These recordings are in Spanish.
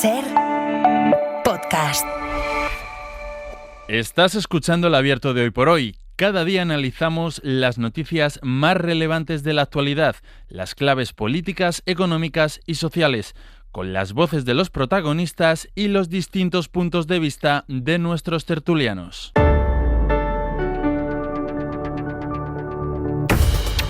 SER Podcast. Estás escuchando el abierto de Hoy por Hoy. Cada día analizamos las noticias más relevantes de la actualidad, las claves políticas, económicas y sociales, con las voces de los protagonistas y los distintos puntos de vista de nuestros tertulianos.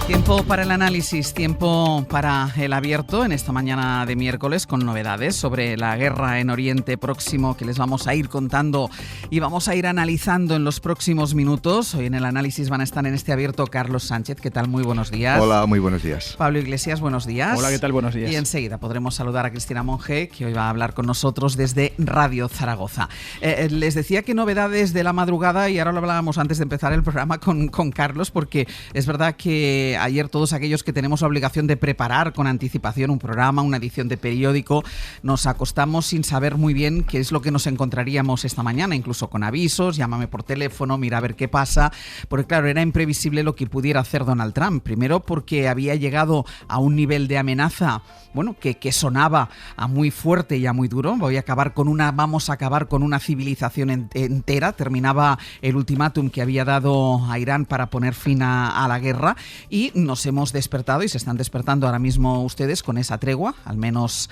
Tiempo para el análisis, tiempo para el abierto en esta mañana de miércoles con novedades sobre la guerra en Oriente Próximo que les vamos a ir contando y vamos a ir analizando en los próximos minutos. Hoy en el análisis van a estar en este abierto Carlos Sánchez. ¿Qué tal? Muy buenos días. Hola, muy buenos días. Pablo Iglesias, buenos días. Hola, ¿qué tal? Buenos días. Y enseguida podremos saludar a Cristina Monge, que hoy va a hablar con nosotros desde Radio Zaragoza. Les decía que novedades de la madrugada, y ahora lo hablábamos antes de empezar el programa con Carlos, porque es verdad que ayer todos aquellos que tenemos la obligación de preparar con anticipación un programa, una edición de periódico, nos acostamos sin saber muy bien qué es lo que nos encontraríamos esta mañana, incluso con avisos, llámame por teléfono, mira a ver qué pasa, porque claro, era imprevisible lo que pudiera hacer Donald Trump. Primero porque había llegado a un nivel de amenaza, bueno, que sonaba a muy fuerte y a muy duro. Vamos a acabar con una civilización entera. Terminaba el ultimátum que había dado a Irán para poner fin a la guerra, y nos hemos despertado, y se están despertando ahora mismo ustedes con esa tregua, al menos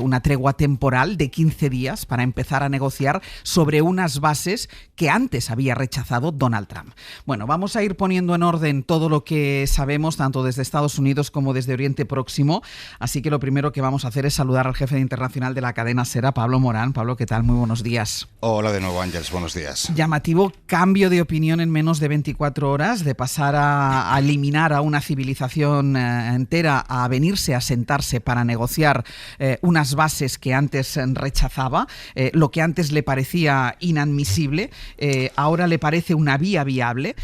una tregua temporal de 15 días para empezar a negociar sobre unas bases que antes había rechazado Donald Trump. Bueno, vamos a ir poniendo en orden todo lo que sabemos, tanto desde Estados Unidos como desde Oriente Próximo, así que lo primero que vamos a hacer es saludar al jefe internacional de la cadena SER, a Pablo Morán. Pablo, ¿qué tal? Muy buenos días. Hola de nuevo, Ángeles, buenos días. Llamativo cambio de opinión en menos de 24 horas, de pasar a eliminar a una civilización entera a venirse a sentarse para negociar unas bases que antes rechazaba. Lo que antes le parecía inadmisible, ahora le parece una vía viable.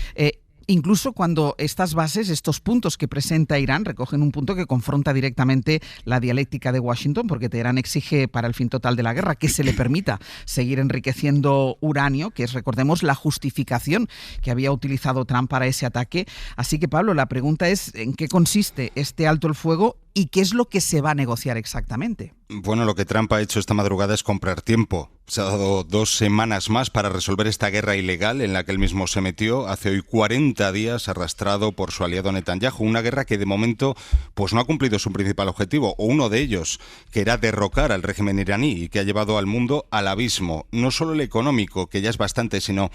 Incluso cuando estas bases, estos puntos que presenta Irán, recogen un punto que confronta directamente la dialéctica de Washington, porque Teherán exige para el fin total de la guerra que se le permita seguir enriqueciendo uranio, que es, recordemos, la justificación que había utilizado Trump para ese ataque. Así que, Pablo, la pregunta es ¿en qué consiste este alto el fuego y qué es lo que se va a negociar exactamente? Bueno, lo que Trump ha hecho esta madrugada es comprar tiempo. Se ha dado 2 semanas más para resolver esta guerra ilegal en la que él mismo se metió hace hoy 40 días, arrastrado por su aliado Netanyahu. Una guerra que de momento pues no ha cumplido su principal objetivo, o uno de ellos, que era derrocar al régimen iraní, y que ha llevado al mundo al abismo. No solo el económico, que ya es bastante, sino,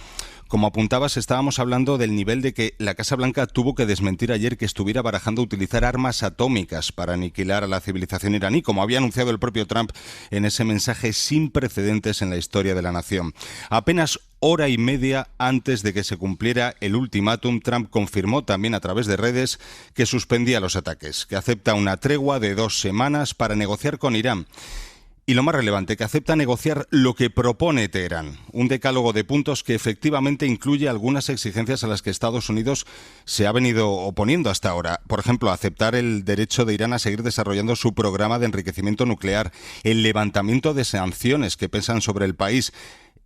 como apuntabas, estábamos hablando del nivel de que la Casa Blanca tuvo que desmentir ayer que estuviera barajando utilizar armas atómicas para aniquilar a la civilización iraní, como había anunciado el propio Trump en ese mensaje sin precedentes en la historia de la nación. Apenas hora y media antes de que se cumpliera el ultimátum, Trump confirmó también a través de redes que suspendía los ataques, que acepta una tregua de 2 semanas para negociar con Irán. Y lo más relevante, que acepta negociar lo que propone Teherán, un decálogo de puntos que efectivamente incluye algunas exigencias a las que Estados Unidos se ha venido oponiendo hasta ahora. Por ejemplo, aceptar el derecho de Irán a seguir desarrollando su programa de enriquecimiento nuclear, el levantamiento de sanciones que pesan sobre el país,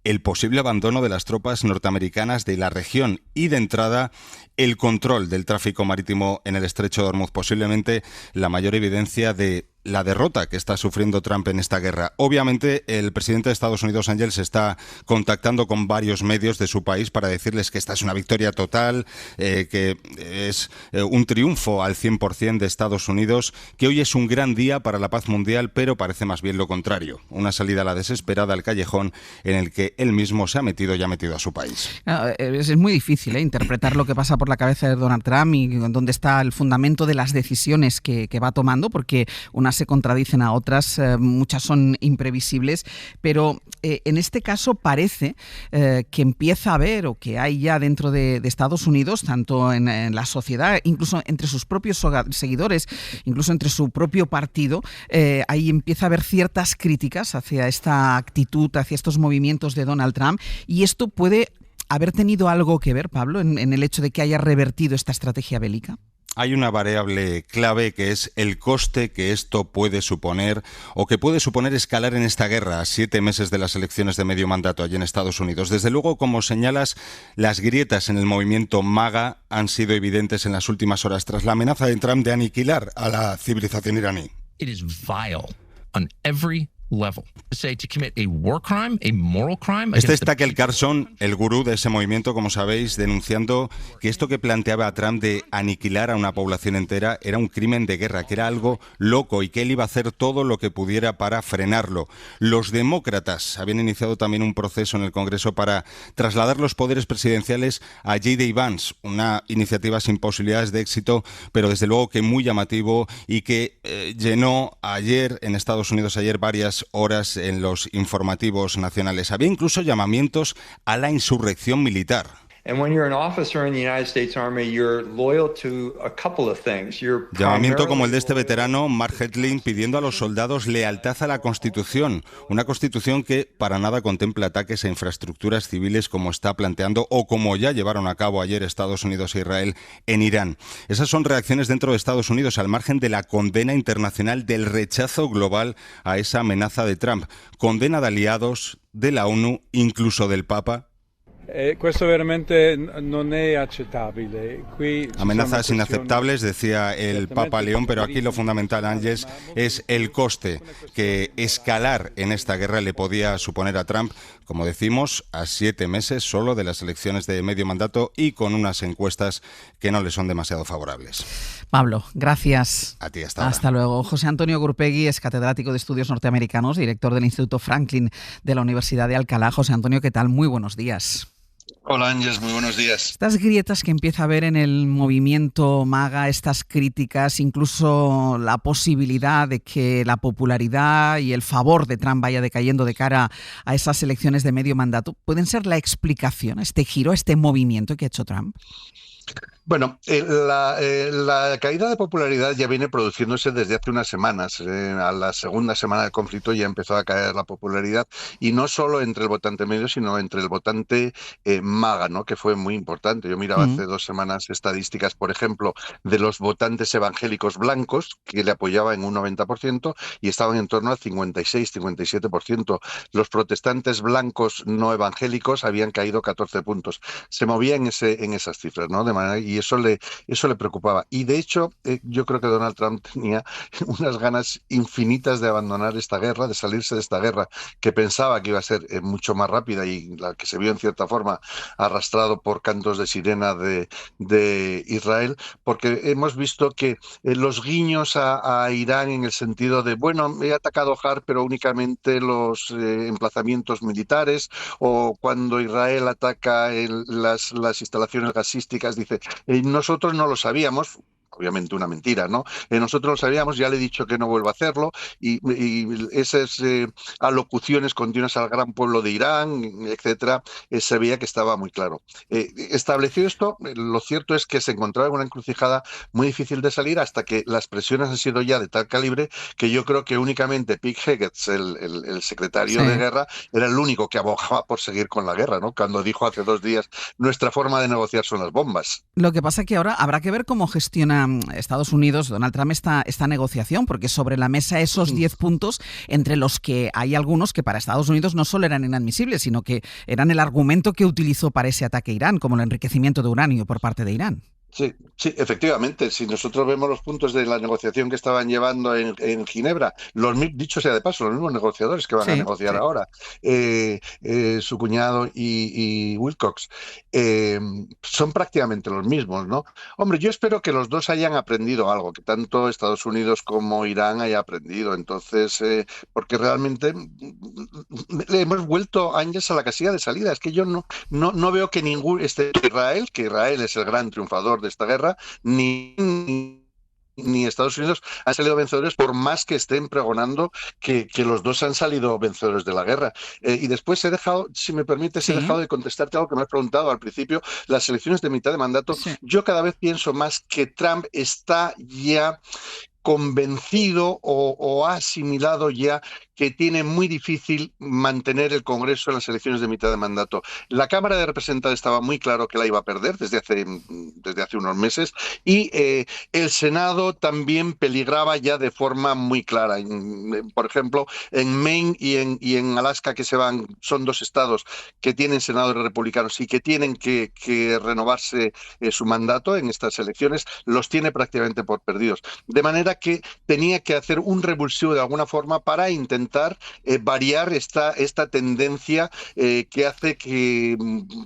el posible abandono de las tropas norteamericanas de la región y, de entrada, el control del tráfico marítimo en el estrecho de Hormuz, posiblemente la mayor evidencia de la derrota que está sufriendo Trump en esta guerra. Obviamente, el presidente de Estados Unidos, Ángel, se está contactando con varios medios de su país para decirles que esta es una victoria total, que es un triunfo al 100% de Estados Unidos, que hoy es un gran día para la paz mundial, pero parece más bien lo contrario, una salida a la desesperada al callejón en el que él mismo se ha metido y ha metido a su país. Es muy difícil interpretar lo que pasa por la cabeza de Donald Trump y dónde está el fundamento de las decisiones que va tomando, porque unas se contradicen a otras, muchas son imprevisibles, pero en este caso parece que empieza a haber, o que hay ya dentro de Estados Unidos, tanto en la sociedad, incluso entre sus propios seguidores, incluso entre su propio partido, ahí empieza a haber ciertas críticas hacia esta actitud, hacia estos movimientos de Donald Trump, y esto puede haber tenido algo que ver, Pablo, en el hecho de que haya revertido esta estrategia bélica. Hay una variable clave que es el coste que esto puede suponer, o que puede suponer escalar en esta guerra a 7 meses de las elecciones de medio mandato allí en Estados Unidos. Desde luego, como señalas, las grietas en el movimiento MAGA han sido evidentes en las últimas horas tras la amenaza de Trump de aniquilar a la civilización iraní. It is vile on every level. Say to commit a war crime, a moral crime. Este es Tucker Carlson, el gurú de ese movimiento, como sabéis, denunciando que esto que planteaba Trump de aniquilar a una población entera era un crimen de guerra, que era algo loco y que él iba a hacer todo lo que pudiera para frenarlo. Los demócratas habían iniciado también un proceso en el Congreso para trasladar los poderes presidenciales a J.D. Vance, una iniciativa sin posibilidades de éxito, pero desde luego que muy llamativo y que llenó ayer en Estados Unidos varias horas en los informativos nacionales. Había incluso llamamientos a la insurrección militar. Llamamiento como el de este veterano, Mark Hedlund, pidiendo a los soldados lealtad a la Constitución, una Constitución que para nada contempla ataques a infraestructuras civiles como está planteando o como ya llevaron a cabo ayer Estados Unidos e Israel en Irán. Esas son reacciones dentro de Estados Unidos al margen de la condena internacional del rechazo global a esa amenaza de Trump. Condena de aliados, de la ONU, incluso del Papa. Questo veramente non è accettabile. Amenazas inaceptables, decía el Papa León, pero aquí lo fundamental, Ángeles, es el coste que escalar en esta guerra le podía suponer a Trump, como decimos, a 7 meses solo de las elecciones de medio mandato y con unas encuestas que no le son demasiado favorables. Pablo, gracias. A ti, hasta ahora. Hasta luego. José Antonio Gurpegui es catedrático de Estudios Norteamericanos, director del Instituto Franklin de la Universidad de Alcalá. José Antonio, ¿qué tal? Muy buenos días. Hola Ángeles, muy buenos días. Estas grietas que empieza a haber en el movimiento MAGA, estas críticas, incluso la posibilidad de que la popularidad y el favor de Trump vaya decayendo de cara a esas elecciones de medio mandato, ¿pueden ser la explicación a este giro, a este movimiento que ha hecho Trump? Bueno, la caída de popularidad ya viene produciéndose desde hace unas semanas. A la segunda semana del conflicto ya empezó a caer la popularidad, y no solo entre el votante medio, sino entre el votante MAGA, ¿no? Que fue muy importante. Yo miraba hace 2 semanas estadísticas, por ejemplo, de los votantes evangélicos blancos, que le apoyaban en un 90% y estaban en torno al 56-57%. Los protestantes blancos no evangélicos habían caído 14 puntos. Se movía en esas cifras, ¿no? De manera, y eso le preocupaba. Y de hecho, yo creo que Donald Trump tenía unas ganas infinitas de abandonar esta guerra, de salirse de esta guerra, que pensaba que iba a ser mucho más rápida y la que se vio en cierta forma arrastrado por cantos de sirena de Israel, porque hemos visto que los guiños a Irán en el sentido de, bueno, he atacado Har, pero únicamente los emplazamientos militares, o cuando Israel ataca las instalaciones gasísticas, dice, nosotros no lo sabíamos. Obviamente una mentira, ¿no? Nosotros lo sabíamos, ya le he dicho que no vuelva a hacerlo, y esas alocuciones continuas al gran pueblo de Irán, etcétera, se veía que estaba muy claro. Estableció esto, lo cierto es que se encontraba en una encrucijada muy difícil de salir, hasta que las presiones han sido ya de tal calibre que yo creo que únicamente Pete Hegseth, el secretario de guerra, era el único que abogaba por seguir con la guerra, ¿no? Cuando dijo hace 2 días, nuestra forma de negociar son las bombas. Lo que pasa es que ahora habrá que ver cómo gestiona Estados Unidos, Donald Trump, esta negociación, porque sobre la mesa esos 10 puntos, entre los que hay algunos que para Estados Unidos no solo eran inadmisibles, sino que eran el argumento que utilizó para ese ataque a Irán, como el enriquecimiento de uranio por parte de Irán. Sí, efectivamente. Si nosotros vemos los puntos de la negociación que estaban llevando en Ginebra, dicho sea de paso, los mismos negociadores que van a negociar ahora, su cuñado y Wilcox, son prácticamente los mismos, ¿no? Hombre, yo espero que los dos hayan aprendido algo, que tanto Estados Unidos como Irán haya aprendido. Entonces, porque realmente le hemos vuelto, Ángeles, a la casilla de salida. Es que yo no veo que Israel, que Israel es el gran triunfador de esta guerra, ni Estados Unidos han salido vencedores, por más que estén pregonando que los dos han salido vencedores de la guerra. Y después si me permites, he dejado de contestarte algo que me has preguntado al principio, las elecciones de mitad de mandato. Yo cada vez pienso más que Trump está ya convencido o ha asimilado ya que tiene muy difícil mantener el Congreso en las elecciones de mitad de mandato. La Cámara de Representantes estaba muy claro que la iba a perder desde hace unos meses, y el Senado también peligraba ya de forma muy clara. Por ejemplo, en Maine y en Alaska, que son 2 estados que tienen senadores republicanos y que tienen que renovarse su mandato en estas elecciones, los tiene prácticamente por perdidos. De manera que tenía que hacer un revulsivo de alguna forma para intentar intentar variar esta tendencia que hace que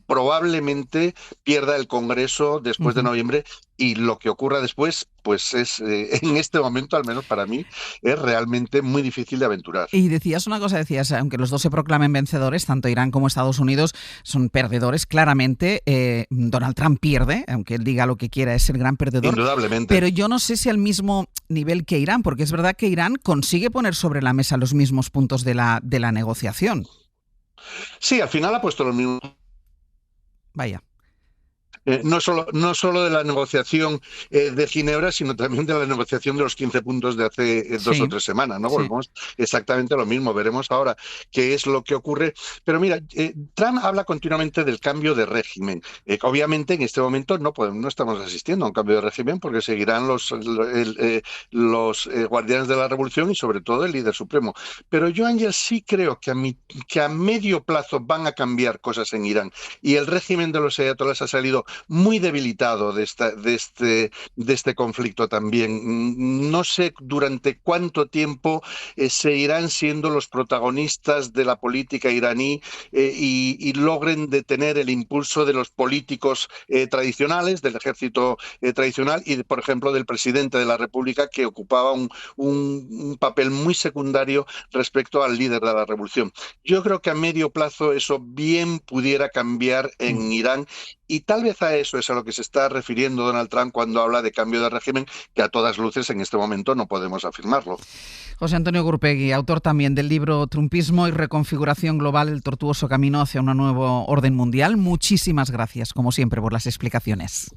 probablemente pierda el Congreso después de noviembre, y lo que ocurra después, pues es, en este momento, al menos para mí, es realmente muy difícil de aventurar. Y decías una cosa, aunque los dos se proclamen vencedores, tanto Irán como Estados Unidos son perdedores, claramente Donald Trump pierde, aunque él diga lo que quiera, es el gran perdedor. Indudablemente. Pero yo no sé si al mismo nivel que Irán, porque es verdad que Irán consigue poner sobre la mesa los mismos puntos de la negociación. Sí, al final ha puesto los mismos. Vaya. No solo de la negociación de Ginebra, sino también de la negociación de los 15 puntos de hace 2 o 3 semanas, ¿no? Volvemos exactamente a lo mismo. Veremos ahora qué es lo que ocurre. Pero mira, Trump habla continuamente del cambio de régimen. Obviamente en este momento no estamos asistiendo a un cambio de régimen, porque seguirán los guardianes de la revolución y sobre todo el líder supremo. Pero yo, Ángel, sí creo que a medio plazo van a cambiar cosas en Irán, y el régimen de los ayatolás ha salido muy debilitado de este conflicto también. No sé durante cuánto tiempo seguirán siendo los protagonistas de la política iraní y logren detener el impulso de los políticos tradicionales, del ejército tradicional y, por ejemplo, del presidente de la República, que ocupaba un papel muy secundario respecto al líder de la revolución. Yo creo que a medio plazo eso bien pudiera cambiar en Irán, y tal vez a eso es a lo que se está refiriendo Donald Trump cuando habla de cambio de régimen, que a todas luces en este momento no podemos afirmarlo. José Antonio Gurpegui, autor también del libro Trumpismo y reconfiguración global, el tortuoso camino hacia un nuevo orden mundial. Muchísimas gracias, como siempre, por las explicaciones.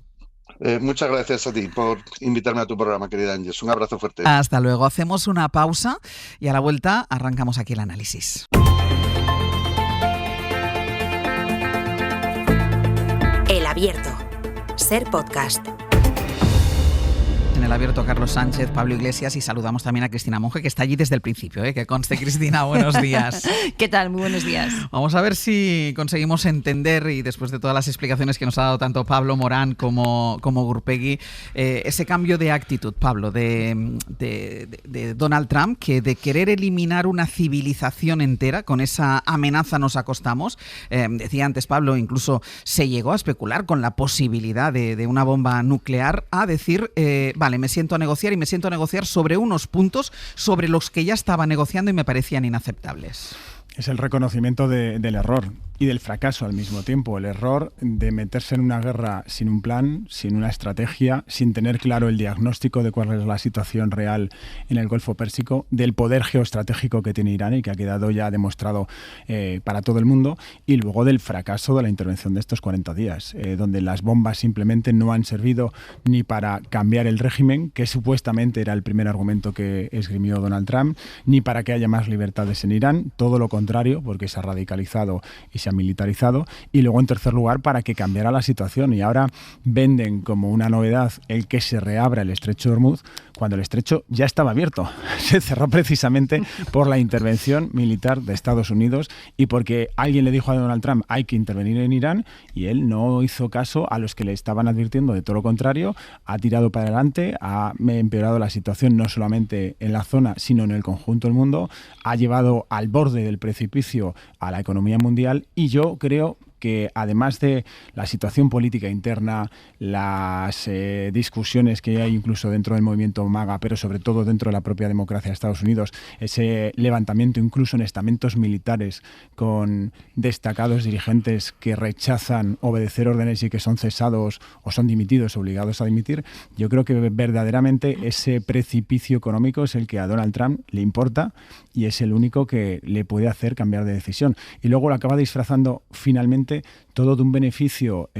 Muchas gracias a ti por invitarme a tu programa, querida Ángeles. Un abrazo fuerte. Hasta luego. Hacemos una pausa y a la vuelta arrancamos aquí el análisis. El Abierto. Ser podcast. En el Abierto, Carlos Sánchez, Pablo Iglesias, y saludamos también a Cristina Monge, que está allí desde el principio, que conste. Cristina, buenos días. ¿Qué tal? Muy buenos días. Vamos a ver si conseguimos entender, y después de todas las explicaciones que nos ha dado tanto Pablo Morán como Gurpegui, ese cambio de actitud, Pablo, de Donald Trump, que de querer eliminar una civilización entera, con esa amenaza nos acostamos. Decía antes Pablo, incluso se llegó a especular con la posibilidad de una bomba nuclear, a decir, vale, me siento a negociar sobre unos puntos sobre los que ya estaba negociando y me parecían inaceptables. Es el reconocimiento del error y del fracaso al mismo tiempo. El error de meterse en una guerra sin un plan, sin una estrategia, sin tener claro el diagnóstico de cuál es la situación real en el Golfo Pérsico, del poder geoestratégico que tiene Irán y que ha quedado ya demostrado para todo el mundo, y luego del fracaso de la intervención de estos 40 días, donde las bombas simplemente no han servido ni para cambiar el régimen, que supuestamente era el primer argumento que esgrimió Donald Trump, ni para que haya más libertades en Irán, todo lo contrario, porque se ha radicalizado y se ha militarizado, y luego en tercer lugar para que cambiara la situación. Y ahora venden como una novedad el que se reabra el estrecho de Hormuz, cuando el estrecho ya estaba abierto. Se cerró precisamente por la intervención militar de Estados Unidos y porque alguien le dijo a Donald Trump hay que intervenir en Irán, y él no hizo caso a los que le estaban advirtiendo de todo lo contrario, ha tirado para adelante, ha empeorado la situación no solamente en la zona sino en el conjunto del mundo, ha llevado al borde del precipicio a la economía mundial. Y yo creo que además de la situación política interna, las discusiones que hay incluso dentro del movimiento MAGA, pero sobre todo dentro de la propia democracia de Estados Unidos, ese levantamiento incluso en estamentos militares con destacados dirigentes que rechazan obedecer órdenes y que son cesados o son dimitidos, obligados a dimitir, yo creo que verdaderamente ese precipicio económico es el que a Donald Trump le importa y es el único que le puede hacer cambiar de decisión. Y luego lo acaba disfrazando finalmente todo de un beneficio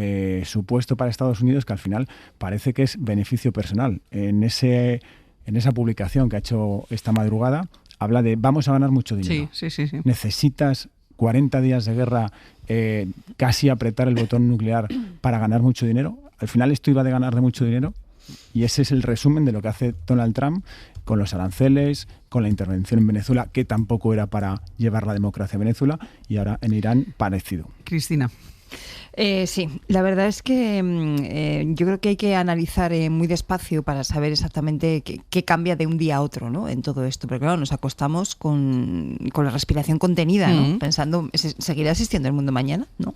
supuesto para Estados Unidos, que al final parece que es beneficio personal. En esa publicación que ha hecho esta madrugada habla de vamos a ganar mucho dinero. Sí. Necesitas 40 días de guerra, casi apretar el botón nuclear para ganar mucho dinero. Al final esto iba de ganar de mucho dinero, y ese es el resumen de lo que hace Donald Trump con los aranceles, con la intervención en Venezuela, que tampoco era para llevar la democracia a Venezuela, y ahora en Irán parecido. Cristina. Sí, la verdad es que yo creo que hay que analizar muy despacio para saber exactamente qué cambia de un día a otro, ¿no? En todo esto. Pero claro, nos acostamos con la respiración contenida, ¿no? Pensando, ¿seguirá existiendo el mundo mañana? ¿No?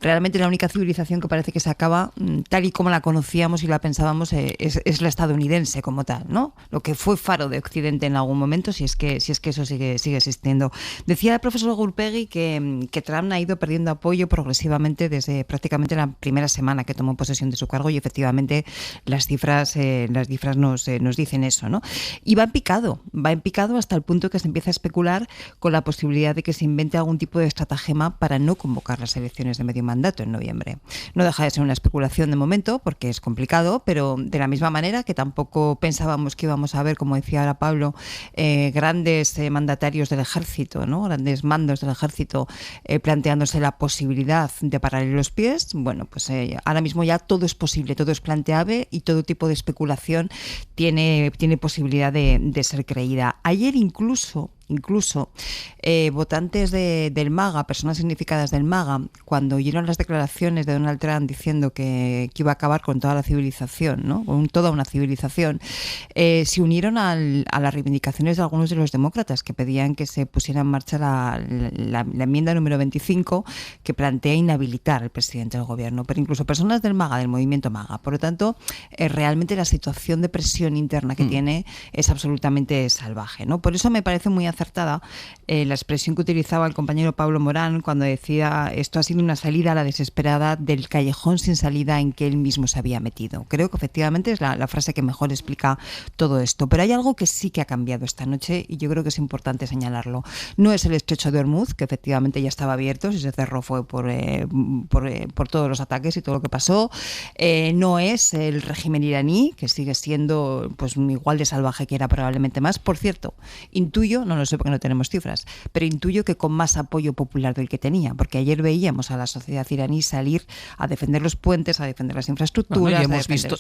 Realmente la única civilización que parece que se acaba, tal y como la conocíamos y la pensábamos, es la estadounidense como tal, ¿no? Lo que fue faro de Occidente en algún momento, si es que eso sigue existiendo. Decía el profesor Gurpegui que Trump ha ido perdiendo apoyo progresivamente desde prácticamente la primera semana que tomó posesión de su cargo, y efectivamente las cifras nos dicen eso, ¿no? Y va en picado hasta el punto que se empieza a especular con la posibilidad de que se invente algún tipo de estratagema para no convocar las elecciones de medio mandato en noviembre. No deja de ser una especulación de momento porque es complicado, pero de la misma manera que tampoco pensábamos que íbamos a ver, como decía ahora Pablo, grandes mandatarios del ejército, ¿no? Grandes mandos del ejército planteándose la posibilidad de pararle los pies. Bueno, pues ahora mismo ya todo es posible, todo es planteable y todo tipo de especulación tiene posibilidad de ser creída. Ayer incluso votantes del MAGA, personas significadas del MAGA, cuando oyeron las declaraciones de Donald Trump diciendo que iba a acabar con toda la civilización, ¿no? Con toda una civilización, se unieron a las reivindicaciones de algunos de los demócratas que pedían que se pusiera en marcha la enmienda número 25 que plantea inhabilitar al presidente del gobierno, pero incluso personas del MAGA, del movimiento MAGA. Por lo tanto, realmente la situación de presión interna que tiene es absolutamente salvaje, ¿no? Por eso me parece muy acertada la expresión que utilizaba el compañero Pablo Morán cuando decía esto ha sido una salida a la desesperada del callejón sin salida en que él mismo se había metido. Creo que efectivamente es la frase que mejor explica todo esto. Pero hay algo que sí que ha cambiado esta noche y yo creo que es importante señalarlo. No es el estrecho de Hormuz, que efectivamente ya estaba abierto, si se cerró fue por todos los ataques y todo lo que pasó. No es el régimen iraní, que sigue siendo pues igual de salvaje que era probablemente más. Por cierto, intuyo, no lo sé porque no tenemos cifras, pero intuyo que con más apoyo popular del que tenía, porque ayer veíamos a la sociedad iraní salir a defender los puentes, a defender las infraestructuras, bueno, hemos visto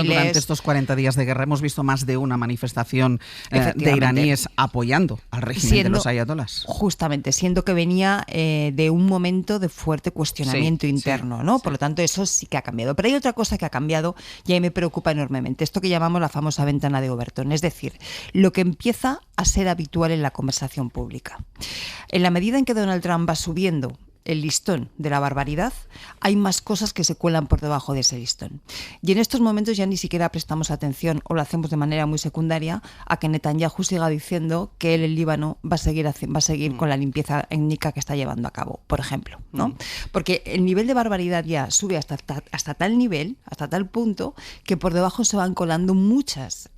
durante estos 40 días de guerra, hemos visto más de una manifestación de iraníes apoyando al régimen de los ayatolás. Justamente, siendo que venía de un momento de fuerte cuestionamiento interno, ¿no? Por lo tanto, eso sí que ha cambiado. Pero hay otra cosa que ha cambiado y ahí me preocupa enormemente, esto que llamamos la famosa ventana de Overton, es decir, lo que empieza a ser habitual en la conversación pública. En la medida en que Donald Trump va subiendo el listón de la barbaridad, hay más cosas que se cuelan por debajo de ese listón. Y en estos momentos ya ni siquiera prestamos atención, o lo hacemos de manera muy secundaria, a que Netanyahu siga diciendo que él en Líbano va a seguir con la limpieza étnica que está llevando a cabo, por ejemplo, ¿no? Porque el nivel de barbaridad ya sube hasta tal nivel, hasta tal punto, que por debajo se van colando muchas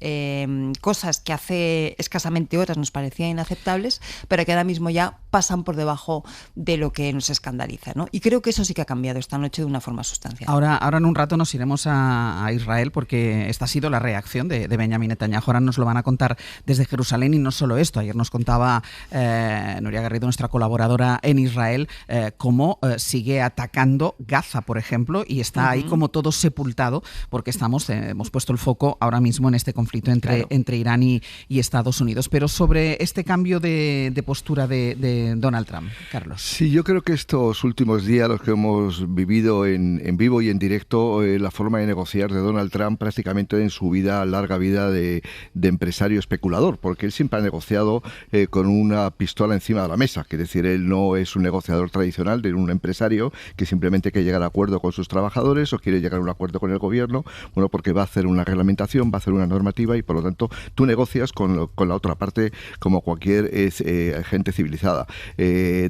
cosas que hace escasamente horas nos parecían inaceptables, pero que ahora mismo ya pasan por debajo de lo que nos escandaliza, ¿no? Y creo que eso sí que ha cambiado esta noche de una forma sustancial. Ahora en un rato nos iremos a Israel porque esta ha sido la reacción de Benjamin Netanyahu. Ahora nos lo van a contar desde Jerusalén y no solo esto. Ayer nos contaba Nuria Garrido, nuestra colaboradora en Israel, cómo sigue atacando Gaza, por ejemplo, y está ahí como todo sepultado porque hemos puesto el foco ahora mismo en este conflicto entre Irán y Estados Unidos. Pero sobre este cambio de postura de Donald Trump, Carlos. Sí, yo creo que estos últimos días, los que hemos vivido en vivo y en directo, la forma de negociar de Donald Trump prácticamente en su larga vida de empresario especulador, porque él siempre ha negociado con una pistola encima de la mesa, que es decir, él no es un negociador tradicional, de un empresario que simplemente quiere llegar a acuerdo con sus trabajadores o quiere llegar a un acuerdo con el gobierno, bueno, porque va a hacer una reglamentación, va a hacer una normativa y por lo tanto tú negocias con la otra parte como cualquier gente civilizada.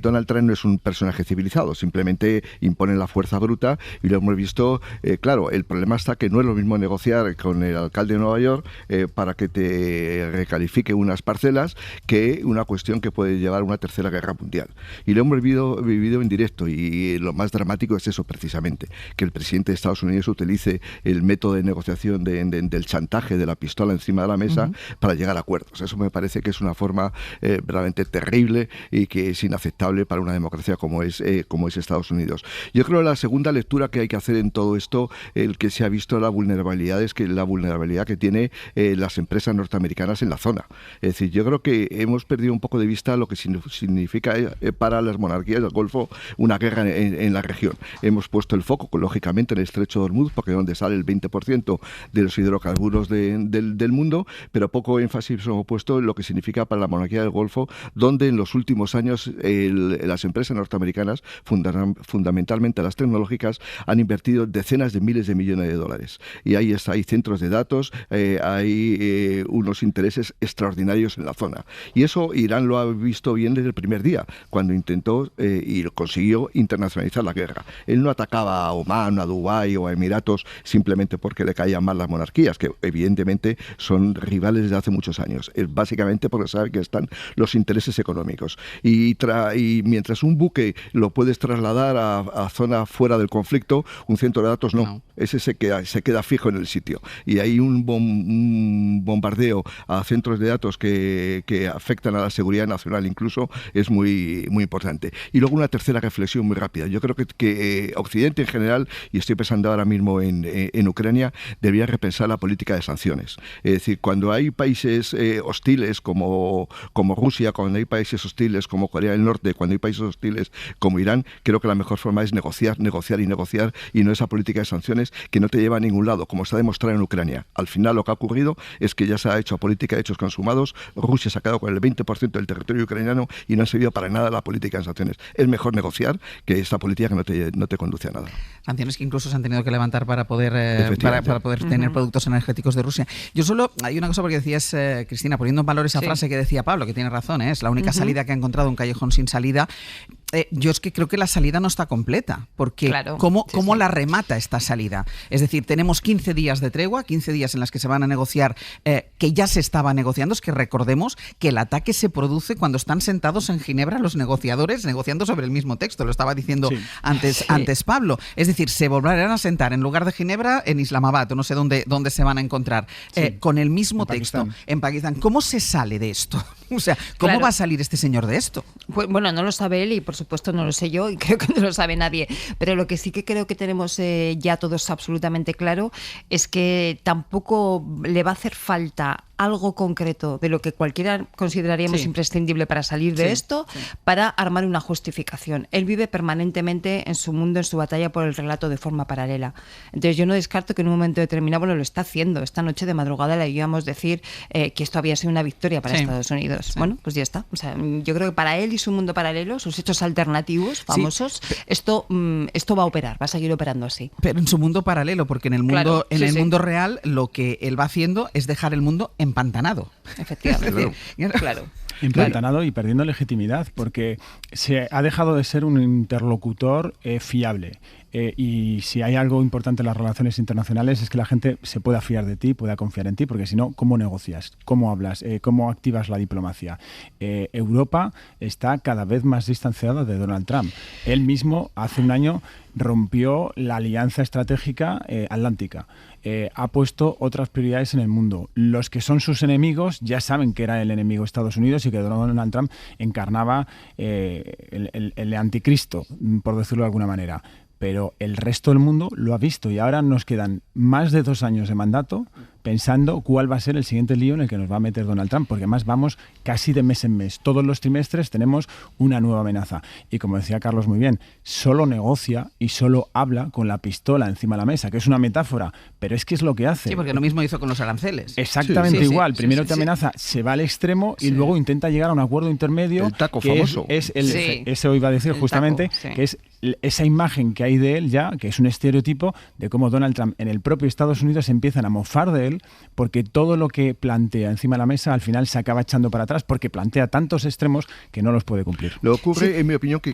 Donald Trump no es un personaje civilizado, simplemente imponen la fuerza bruta y lo hemos visto, claro, el problema está que no es lo mismo negociar con el alcalde de Nueva York para que te recalifique unas parcelas que una cuestión que puede llevar a una tercera guerra mundial. Y lo hemos vivido en directo y lo más dramático es eso precisamente, que el presidente de Estados Unidos utilice el método de negociación del chantaje, de la pistola encima de la mesa para llegar a acuerdos. Eso me parece que es una forma verdaderamente terrible y que es inaceptable para una democracia como es Estados Unidos. Yo creo que la segunda lectura que hay que hacer en todo esto, el que se ha visto la vulnerabilidad, es que la vulnerabilidad que tiene las empresas norteamericanas en la zona. Es decir, yo creo que hemos perdido un poco de vista lo que significa para las monarquías del Golfo una guerra en la región. Hemos puesto el foco, lógicamente, en el Estrecho de Hormuz, porque es donde sale el 20% de los hidrocarburos del mundo, pero poco énfasis hemos puesto en lo que significa para la monarquía del Golfo, donde en los últimos años las empresas norteamericanas, fundamentalmente las tecnológicas, han invertido decenas de miles de millones de dólares. Y ahí hay centros de datos, hay unos intereses extraordinarios en la zona. Y eso Irán lo ha visto bien desde el primer día, cuando intentó y consiguió internacionalizar la guerra. Él no atacaba a Omán, a Dubái o a Emiratos simplemente porque le caían mal las monarquías, que evidentemente son rivales desde hace muchos años. Es básicamente porque sabe que están los intereses económicos. Y mientras un buque lo puedes trasladar a zona fuera del conflicto, un centro de datos no. Ese se queda fijo en el sitio. Y hay un bombardeo a centros de datos que afectan a la seguridad nacional incluso, es muy, muy importante. Y luego una tercera reflexión muy rápida. Yo creo que Occidente en general, y estoy pensando ahora mismo en Ucrania, debería repensar la política de sanciones. Es decir, cuando hay países hostiles como Rusia, cuando hay países hostiles como Corea del Norte, cuando hay países hostiles como Irán, creo que la mejor forma es negociar, y no esa política de sanciones que no te lleva a ningún lado, como está demostrado en Ucrania. Al final lo que ha ocurrido es que ya se ha hecho política de hechos consumados, Rusia se ha quedado con el 20% del territorio ucraniano y no ha servido para nada la política de sanciones. Es mejor negociar que esta política que no te conduce a nada. Sanciones que incluso se han tenido que levantar para poder tener productos energéticos de Rusia. Yo solo, hay una cosa porque decías, Cristina, poniendo en valor esa frase que decía Pablo, que tiene razón, es la única salida que ha encontrado un callejón sin salida. Yo es que creo que la salida no está completa, porque ¿cómo la remata esta salida? Es decir, tenemos 15 días de tregua, 15 días en las que se van a negociar, que ya se estaba negociando. Es que recordemos que el ataque se produce cuando están sentados en Ginebra los negociadores negociando sobre el mismo texto, lo estaba diciendo antes Pablo. Es decir, se volverán a sentar en lugar de Ginebra en Islamabad, o no sé dónde se van a encontrar, con el mismo texto en Pakistán. ¿Cómo se sale de esto? O sea, ¿cómo va a salir este señor de esto? Pues, bueno, no lo sabe él y por supuesto no lo sé yo y creo que no lo sabe nadie, pero lo que sí que creo que tenemos ya todos absolutamente claro es que tampoco le va a hacer falta algo concreto de lo que cualquiera consideraríamos imprescindible para salir de esto, para armar una justificación. Él vive permanentemente en su mundo, en su batalla por el relato de forma paralela. Entonces yo no descarto que en un momento determinado lo está haciendo. Esta noche de madrugada le íbamos a decir que esto había sido una victoria para Estados Unidos. Bueno, pues ya está. O sea, yo creo que para él y su mundo paralelo, sus hechos alternativos, famosos, esto va a operar, va a seguir operando así. Pero en su mundo paralelo, porque en el mundo, el mundo real lo que él va haciendo es dejar el mundo empantanado. Efectivamente. Claro. Empantanado y perdiendo legitimidad, porque se ha dejado de ser un interlocutor fiable. Y si hay algo importante en las relaciones internacionales es que la gente se pueda fiar de ti, pueda confiar en ti, porque si no, ¿cómo negocias? ¿Cómo hablas? ¿Cómo activas la diplomacia? Europa está cada vez más distanciada de Donald Trump. Él mismo hace un año rompió la alianza estratégica atlántica. Ha puesto otras prioridades en el mundo. Los que son sus enemigos ya saben que era el enemigo de Estados Unidos y que Donald Trump encarnaba el anticristo, por decirlo de alguna manera. Pero el resto del mundo lo ha visto y ahora nos quedan más de 2 años de mandato pensando cuál va a ser el siguiente lío en el que nos va a meter Donald Trump, porque además vamos casi de mes en mes. Todos los trimestres tenemos una nueva amenaza. Y como decía Carlos muy bien, solo negocia y solo habla con la pistola encima de la mesa, que es una metáfora, pero es que es lo que hace. Sí, porque lo mismo hizo con los aranceles. Exactamente igual. Primero te amenaza, se va al extremo y luego intenta llegar a un acuerdo intermedio. El taco famoso. Eso iba a decir justamente, taco, que es esa imagen que hay de él ya, que es un estereotipo de cómo Donald Trump en el propio Estados Unidos empiezan a mofar de él, porque todo lo que plantea encima de la mesa al final se acaba echando para atrás porque plantea tantos extremos que no los puede cumplir. Lo ocurre, en mi opinión, que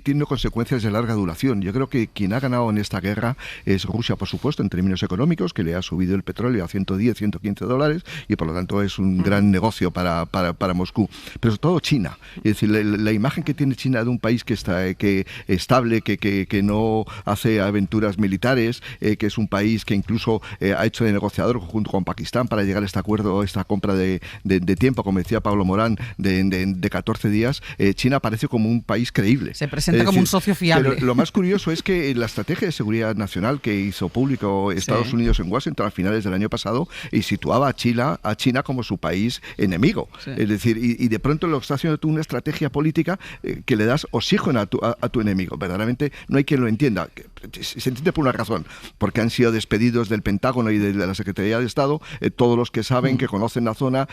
tiene consecuencias de larga duración. Yo creo que quien ha ganado en esta guerra es Rusia, por supuesto, en términos económicos, que le ha subido el petróleo a $110, $115 y por lo tanto es un gran negocio para Moscú. Pero sobre todo China. Es decir, la imagen que tiene China de un país que está estable, que no hace aventuras militares, que es un país que incluso ha hecho de negociador junto con Pakistán para llegar a este acuerdo, esta compra de tiempo, como decía Pablo Morán, de 14 días. China aparece como un país creíble. Se presenta como un socio fiable. Pero lo más curioso es que la estrategia de seguridad nacional que hizo público Estados Unidos en Washington a finales del año pasado y situaba a China como su país enemigo. Sí. Es decir, y de pronto lo está haciendo tú una estrategia política que le das oxígeno a tu enemigo. Verdaderamente no hay quien lo entienda. Se entiende por una razón, porque han sido despedidos del Pentágono y de la Secretaría de Estado todos los que saben, que conocen la zona,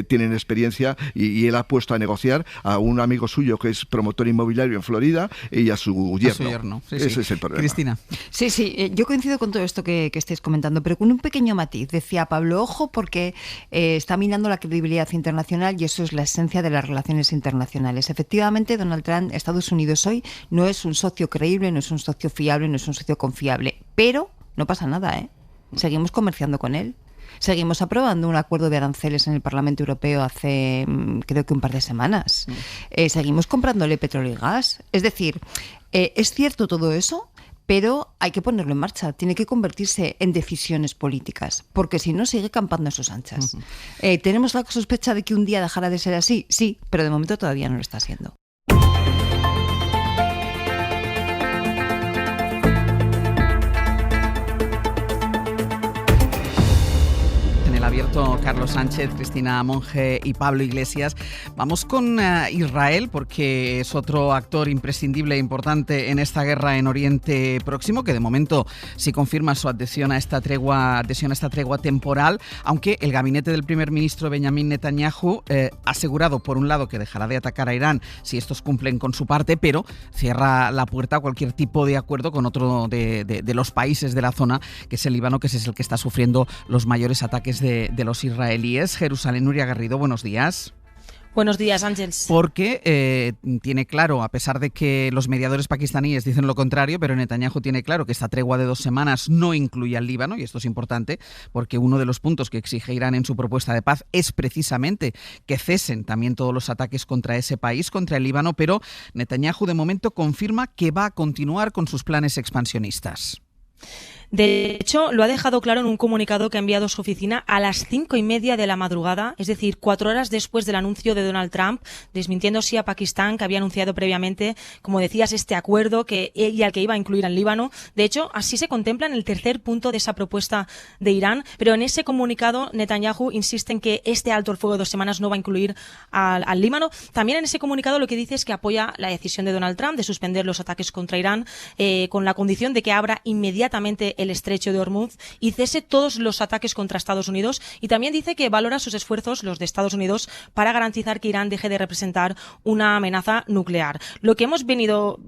tienen experiencia, y él ha puesto a negociar a un amigo suyo que es promotor inmobiliario en Florida y a su yerno. Sí, Ese es el problema. Cristina. Sí, yo coincido con todo esto que estáis comentando, pero con un pequeño matiz. Decía Pablo, ojo, porque está minando la credibilidad internacional y eso es la esencia de las relaciones internacionales. Efectivamente, Donald Trump, Estados Unidos hoy, no es un socio creíble, no es un socio fiable, no es un socio confiable, pero no pasa nada, ¿eh? Seguimos comerciando con él. Seguimos aprobando un acuerdo de aranceles en el Parlamento Europeo hace, creo que un par de semanas. Seguimos comprándole petróleo y gas. Es decir, es cierto todo eso, pero hay que ponerlo en marcha. Tiene que convertirse en decisiones políticas, porque si no sigue campando a sus anchas. ¿Tenemos la sospecha de que un día dejará de ser así? Sí, pero de momento todavía no lo está siendo. Abierto Carlos Sánchez, Cristina Monge y Pablo Iglesias. Vamos con Israel, porque es otro actor imprescindible e importante en esta guerra en Oriente Próximo, que de momento sí confirma su adhesión a esta tregua temporal, aunque el gabinete del primer ministro Benjamin Netanyahu ha asegurado, por un lado, que dejará de atacar a Irán si estos cumplen con su parte, pero cierra la puerta a cualquier tipo de acuerdo con otro de los países de la zona, que es el Líbano, que es el que está sufriendo los mayores ataques de los israelíes. Jerusalén, Nuria Garrido, buenos días. Buenos días, Ángels. Porque tiene claro, a pesar de que los mediadores pakistaníes dicen lo contrario, pero Netanyahu tiene claro que esta tregua de 2 semanas no incluye al Líbano, y esto es importante porque uno de los puntos que exige Irán en su propuesta de paz es precisamente que cesen también todos los ataques contra ese país, contra el Líbano, pero Netanyahu de momento confirma que va a continuar con sus planes expansionistas. De hecho, lo ha dejado claro en un comunicado que ha enviado su oficina a las 5:30 de la madrugada, es decir, 4 horas después del anuncio de Donald Trump, desmintiendo así a Pakistán, que había anunciado previamente, como decías, este acuerdo y al que iba a incluir al Líbano. De hecho, así se contempla en el tercer punto de esa propuesta de Irán, pero en ese comunicado Netanyahu insiste en que este alto el fuego de 2 semanas no va a incluir al Líbano. También en ese comunicado lo que dice es que apoya la decisión de Donald Trump de suspender los ataques contra Irán, con la condición de que abra inmediatamente el estrecho de Hormuz y cese todos los ataques contra Estados Unidos, y también dice que valora sus esfuerzos, los de Estados Unidos, para garantizar que Irán deje de representar una amenaza nuclear. Lo que hemos viendo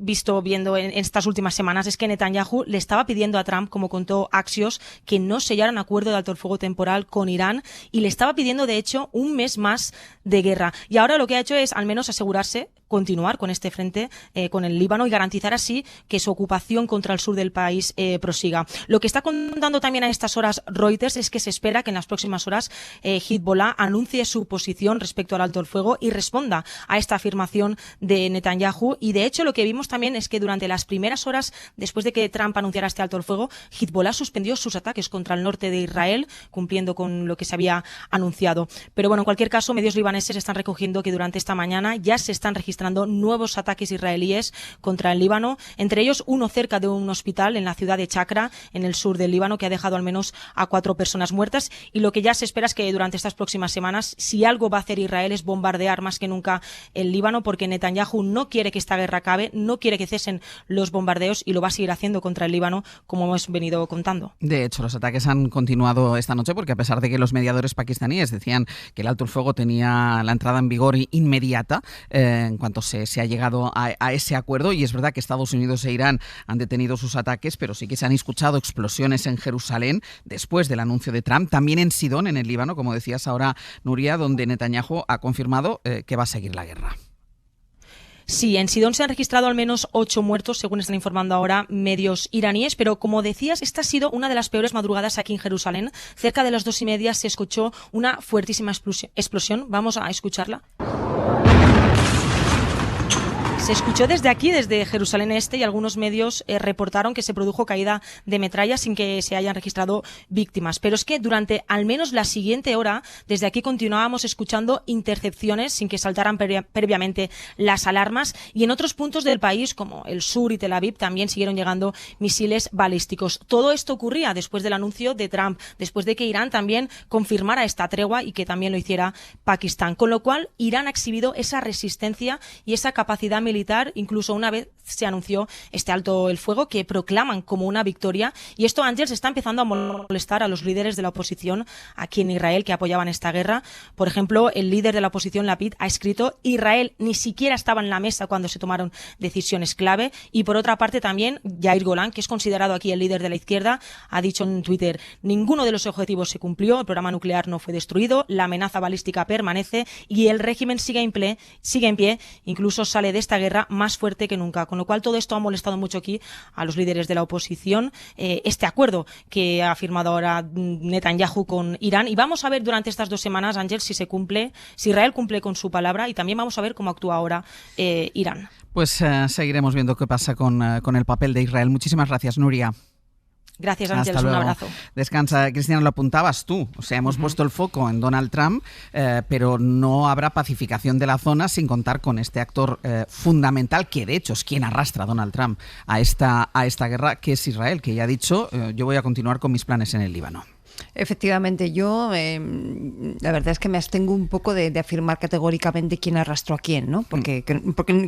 en estas últimas semanas es que Netanyahu le estaba pidiendo a Trump, como contó Axios, que no sellaran acuerdo de alto el fuego temporal con Irán, y le estaba pidiendo, de hecho, un mes más de guerra. Y ahora lo que ha hecho es al menos asegurarse continuar con este frente con el Líbano y garantizar así que su ocupación contra el sur del país prosiga. Lo que está contando también a estas horas Reuters es que se espera que en las próximas horas Hezbollah anuncie su posición respecto al alto el fuego y responda a esta afirmación de Netanyahu. Y de hecho lo que vimos también es que durante las primeras horas después de que Trump anunciara este alto el fuego, Hezbollah suspendió sus ataques contra el norte de Israel, cumpliendo con lo que se había anunciado. Pero bueno, en cualquier caso, medios libaneses están recogiendo que durante esta mañana ya se están registrando nuevos ataques israelíes contra el Líbano, entre ellos uno cerca de un hospital en la ciudad de Chakra, en el sur del Líbano, que ha dejado al menos a 4 personas muertas. Y lo que ya se espera es que durante estas próximas semanas, si algo va a hacer Israel es bombardear más que nunca el Líbano, porque Netanyahu no quiere que esta guerra acabe, no quiere que cesen los bombardeos y lo va a seguir haciendo contra el Líbano, como hemos venido contando. De hecho, los ataques han continuado esta noche porque, a pesar de que los mediadores pakistaníes decían que el alto el fuego tenía la entrada en vigor inmediata en cuanto se ha llegado a ese acuerdo, y es verdad que Estados Unidos e Irán han detenido sus ataques, pero sí que se han escuchado explosiones en Jerusalén después del anuncio de Trump, también en Sidón, en el Líbano, como decías ahora, Nuria, donde Netanyahu ha confirmado que va a seguir la guerra. Sí, en Sidón se han registrado al menos 8 muertos, según están informando ahora medios iraníes, pero como decías, esta ha sido una de las peores madrugadas aquí en Jerusalén. Cerca de las 2:30 se escuchó una fuertísima explosión. Vamos a escucharla. Se escuchó desde aquí, desde Jerusalén Este, y algunos medios reportaron que se produjo caída de metralla sin que se hayan registrado víctimas. Pero es que durante al menos la siguiente hora, desde aquí continuábamos escuchando intercepciones sin que saltaran previamente las alarmas, y en otros puntos del país, como el sur y Tel Aviv, también siguieron llegando misiles balísticos. Todo esto ocurría después del anuncio de Trump, después de que Irán también confirmara esta tregua y que también lo hiciera Pakistán. Con lo cual, Irán ha exhibido esa resistencia y esa capacidad militar, incluso una vez se anunció este alto el fuego que proclaman como una victoria, y esto, Ángel, se está empezando a molestar a los líderes de la oposición aquí en Israel que apoyaban esta guerra. Por ejemplo, el líder de la oposición, Lapid, ha escrito: Israel ni siquiera estaba en la mesa cuando se tomaron decisiones clave. Y por otra parte también Yair Golan, que es considerado aquí el líder de la izquierda, ha dicho en Twitter: ninguno de los objetivos se cumplió, el programa nuclear no fue destruido, la amenaza balística permanece y el régimen sigue en pie, incluso sale de esta guerra más fuerte que nunca. Con lo cual, todo esto ha molestado mucho aquí a los líderes de la oposición, este acuerdo que ha firmado ahora Netanyahu con Irán. Y vamos a ver durante estas 2 semanas, Ángel, si se cumple, si Israel cumple con su palabra, y también vamos a ver cómo actúa ahora Irán. Pues seguiremos viendo qué pasa con el papel de Israel. Muchísimas gracias, Nuria. Gracias, Ángel, un abrazo. Descansa, Cristina, lo apuntabas tú. O sea, hemos puesto el foco en Donald Trump, pero no habrá pacificación de la zona sin contar con este actor fundamental, que de hecho es quien arrastra a Donald Trump a esta guerra, que es Israel, que ya ha dicho: yo voy a continuar con mis planes en el Líbano. Efectivamente, yo la verdad es que me abstengo un poco de afirmar categóricamente quién arrastró a quién, ¿no? Porque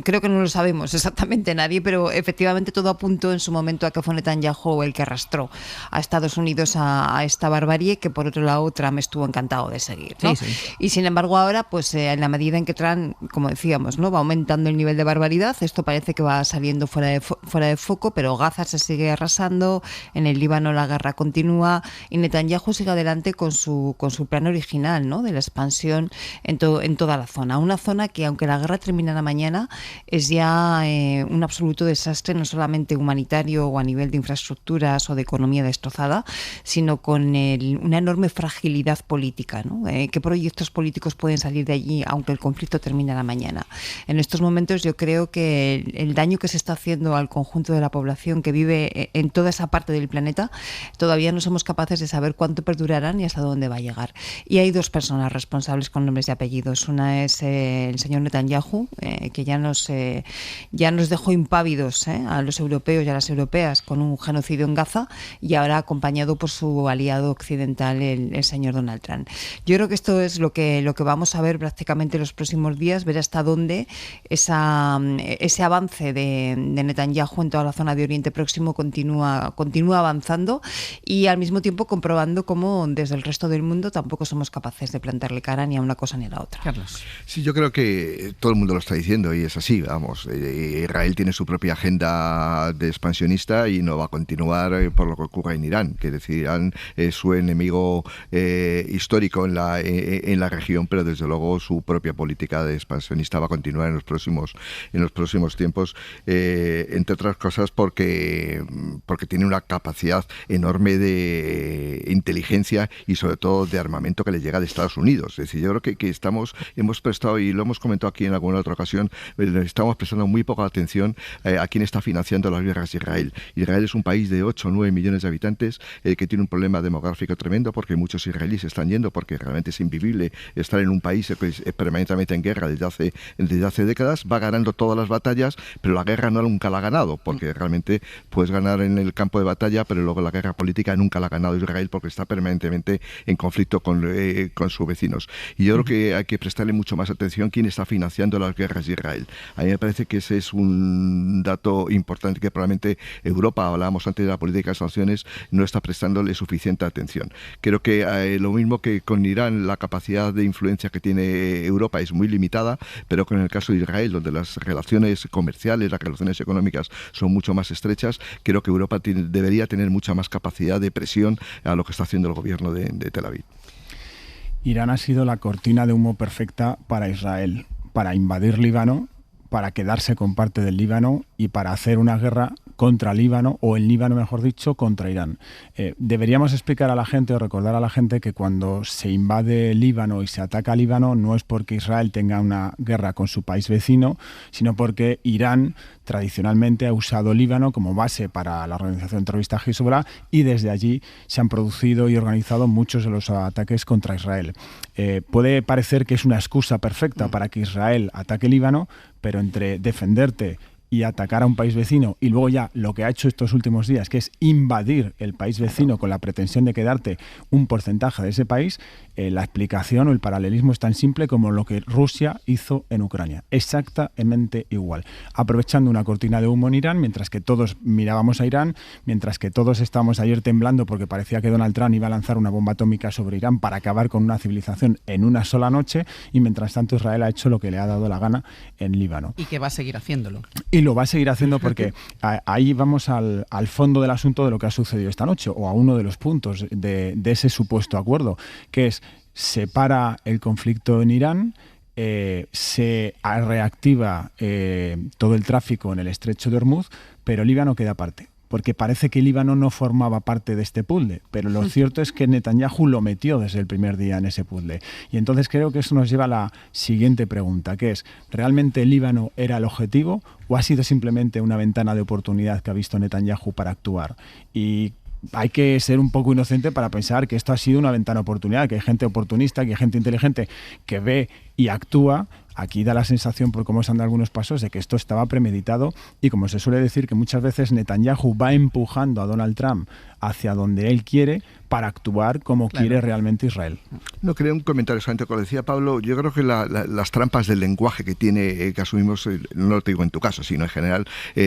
creo que no lo sabemos exactamente nadie, pero efectivamente todo apuntó en su momento a que fue Netanyahu el que arrastró a Estados Unidos a esta barbarie que, por otro lado, Trump estuvo encantado de seguir, ¿no? Sí. Y sin embargo ahora, pues en la medida en que Trump, como decíamos, ¿no?, va aumentando el nivel de barbaridad, esto parece que va saliendo fuera de foco, pero Gaza se sigue arrasando, en el Líbano la guerra continúa y Netanyahu sigue adelante con su plan original, ¿no?, de la expansión en toda la zona. Una zona que, aunque la guerra terminara mañana, es ya un absoluto desastre, no solamente humanitario o a nivel de infraestructuras o de economía destrozada, sino con una enorme fragilidad política, ¿no? ¿Qué proyectos políticos pueden salir de allí aunque el conflicto terminara mañana? En estos momentos yo creo que el daño que se está haciendo al conjunto de la población que vive en toda esa parte del planeta, todavía no somos capaces de saber cuánto perdurarán y hasta dónde va a llegar. Y hay 2 personas responsables con nombres y apellidos. Una es el señor Netanyahu, que ya nos dejó impávidos a los europeos y a las europeas con un genocidio en Gaza, y ahora acompañado por su aliado occidental, el señor Donald Trump. Yo creo que esto es lo que vamos a ver prácticamente los próximos días, ver hasta dónde ese avance de Netanyahu en toda la zona de Oriente Próximo continúa avanzando, y al mismo tiempo comprobando cómo desde el resto del mundo tampoco somos capaces de plantarle cara ni a una cosa ni a la otra. Carlos. Sí, yo creo que todo el mundo lo está diciendo y es así, vamos. Israel tiene su propia agenda de expansionista y no va a continuar por lo que ocurra en Irán, que decir, Irán es su enemigo histórico en la región, pero desde luego su propia política de expansionista va a continuar en los próximos tiempos, entre otras cosas porque tiene una capacidad enorme de inteligencia y sobre todo de armamento que le llega de Estados Unidos. Es decir, yo creo que hemos prestado, y lo hemos comentado aquí en alguna otra ocasión, estamos prestando muy poca atención a quién está financiando las guerras de Israel. Israel es un país de 8 o 9 millones de habitantes que tiene un problema demográfico tremendo, porque muchos israelíes están yendo porque realmente es invivible estar en un país que es permanentemente en guerra desde hace décadas. Va ganando todas las batallas, pero la guerra nunca la ha ganado, porque realmente puedes ganar en el campo de batalla, pero luego la guerra política nunca la ha ganado Israel porque está permanentemente en conflicto con sus vecinos. Y yo creo que hay que prestarle mucho más atención quién está financiando las guerras de Israel. A mí me parece que ese es un dato importante que probablemente Europa, hablábamos antes de la política de sanciones, no está prestándole suficiente atención. Creo que lo mismo que con Irán, la capacidad de influencia que tiene Europa es muy limitada, pero con el caso de Israel, donde las relaciones comerciales, las relaciones económicas son mucho más estrechas, creo que Europa debería tener mucha más capacidad de presión a lo que está haciendo el gobierno de Tel Aviv. Irán ha sido la cortina de humo perfecta para Israel, para invadir Líbano, para quedarse con parte del Líbano y para hacer una guerra contra Líbano, o el Líbano, mejor dicho, contra Irán. Deberíamos explicar a la gente o recordar a la gente que cuando se invade Líbano y se ataca a Líbano no es porque Israel tenga una guerra con su país vecino, sino porque Irán tradicionalmente ha usado Líbano como base para la organización terrorista Hezbollah, y desde allí se han producido y organizado muchos de los ataques contra Israel. Puede parecer que es una excusa perfecta para que Israel ataque Líbano, pero entre defenderte y atacar a un país vecino y luego ya lo que ha hecho estos últimos días, que es invadir el país vecino con la pretensión de quedarte un porcentaje de ese país, la explicación o el paralelismo es tan simple como lo que Rusia hizo en Ucrania. Exactamente igual. Aprovechando una cortina de humo en Irán, mientras que todos mirábamos a Irán, mientras que todos estábamos ayer temblando porque parecía que Donald Trump iba a lanzar una bomba atómica sobre Irán para acabar con una civilización en una sola noche, y mientras tanto Israel ha hecho lo que le ha dado la gana en Líbano. Y que va a seguir haciéndolo. Y lo va a seguir haciendo porque ahí vamos al fondo del asunto de lo que ha sucedido esta noche, o a uno de los puntos de ese supuesto acuerdo, que es: se para el conflicto en Irán, se reactiva todo el tráfico en el estrecho de Hormuz, pero Líbano queda aparte. Porque parece que Líbano no formaba parte de este puzzle, pero lo cierto es que Netanyahu lo metió desde el primer día en ese puzzle. Y entonces creo que eso nos lleva a la siguiente pregunta, que es: ¿realmente Líbano era el objetivo o ha sido simplemente una ventana de oportunidad que ha visto Netanyahu para actuar? Y hay que ser un poco inocente para pensar que esto ha sido una ventana de oportunidad, que hay gente oportunista, que hay gente inteligente que ve y actúa. Aquí da la sensación, por cómo se han dado algunos pasos, de que esto estaba premeditado, y como se suele decir, que muchas veces Netanyahu va empujando a Donald Trump hacia donde él quiere para actuar como quiere realmente Israel. No, quería un comentario solamente con lo que decía Pablo. Yo creo que las trampas del lenguaje que tiene, que asumimos, no lo digo en tu caso, sino en general,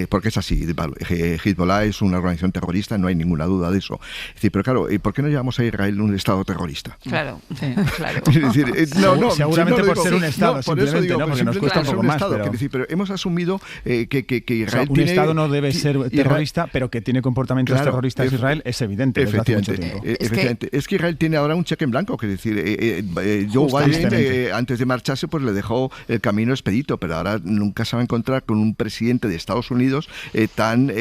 porque es así. Hezbollah es una organización terrorista, no hay ninguna duda de eso. Es decir, pero claro, ¿por qué no llamamos a Israel un Estado terrorista? Claro, sí, claro. Es decir, seguramente por ser un Estado, por eso digo, ¿no? Porque nos cuesta un poco más. Pero hemos asumido que Israel un tiene... Estado no debe ser terrorista, pero que tiene comportamientos terroristas Israel es evidente. Efectivamente. Es que Israel tiene ahora un cheque en blanco, que decir, Joe Biden antes de marcharse pues le dejó el camino expedito, pero ahora nunca se va a encontrar con un presidente de Estados Unidos tan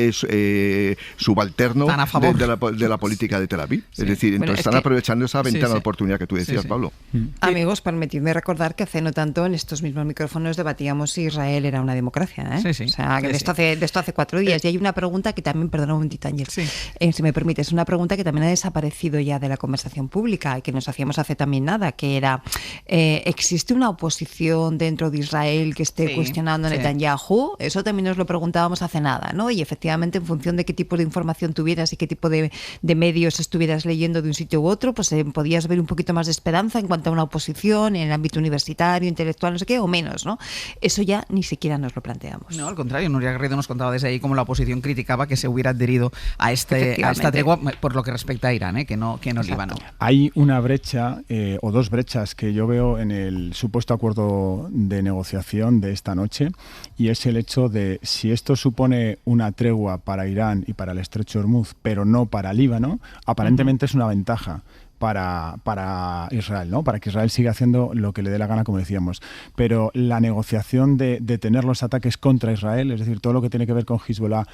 subalterno tan a favor de la política de Tel Aviv. Sí. Es decir, entonces están aprovechando esa ventana de oportunidad que tú decías, Pablo. Amigos, permitidme recordar que hace no tanto en estos mismos micrófonos debatíamos si Israel era una democracia. O sea, que de esto hace 4 días. Y hay una pregunta que también, perdona un momentito, Ángel, si me permite, es una pregunta que también ha desaparecido ya de la conversación pública y que nos hacíamos hace también nada, que era: ¿existe una oposición dentro de Israel que esté cuestionando a Netanyahu? Eso también nos lo preguntábamos hace nada, ¿no? Y efectivamente, en función de qué tipo de información tuvieras y qué tipo de medios estuvieras leyendo de un sitio u otro, pues podías ver un poquito más de esperanza en cuanto a una oposición en el ámbito universitario, intelectual, no sé qué, o menos, ¿no? Eso ya ni siquiera nos lo planteamos. No, al contrario, Nuria Garrido nos contaba desde ahí cómo la oposición criticaba que se hubiera adherido a esta tregua por lo que respecta a Irán, que no Líbano. Hay una brecha o dos brechas que yo veo en el supuesto acuerdo de negociación de esta noche, y es el hecho de si esto supone una tregua para Irán y para el estrecho de Hormuz, pero no para Líbano, aparentemente es una ventaja para Israel, ¿no? Para que Israel siga haciendo lo que le dé la gana, como decíamos. Pero la negociación de detener los ataques contra Israel, es decir, todo lo que tiene que ver con Hezbollah,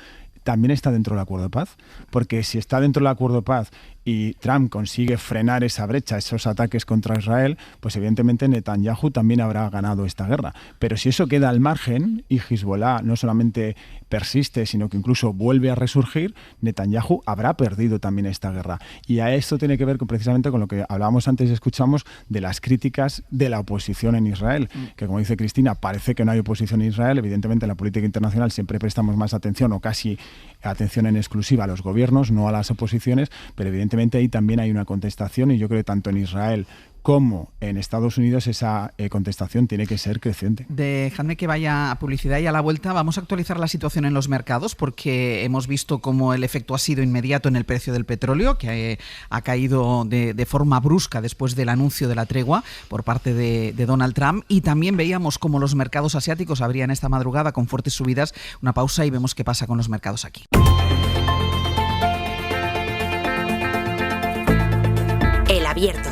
también está dentro del acuerdo de paz, porque si está dentro del acuerdo de paz y Trump consigue frenar esa brecha, esos ataques contra Israel, pues evidentemente Netanyahu también habrá ganado esta guerra. Pero si eso queda al margen y Hezbollah no solamente persiste, sino que incluso vuelve a resurgir, Netanyahu habrá perdido también esta guerra. Y a esto tiene que ver precisamente con lo que hablábamos antes y escuchamos de las críticas de la oposición en Israel, que como dice Cristina, parece que no hay oposición en Israel. Evidentemente en la política internacional siempre prestamos más atención, o casi atención en exclusiva, a los gobiernos, no a las oposiciones, pero evidentemente ahí también hay una contestación, y yo creo que tanto en Israel como en Estados Unidos esa contestación tiene que ser creciente. Dejadme que vaya a publicidad, y a la vuelta vamos a actualizar la situación en los mercados, porque hemos visto cómo el efecto ha sido inmediato en el precio del petróleo, que ha caído de forma brusca después del anuncio de la tregua por parte de Donald Trump, y también veíamos cómo los mercados asiáticos abrían esta madrugada con fuertes subidas. Una pausa y vemos qué pasa con los mercados aquí. El Abierto.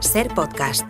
Ser podcast.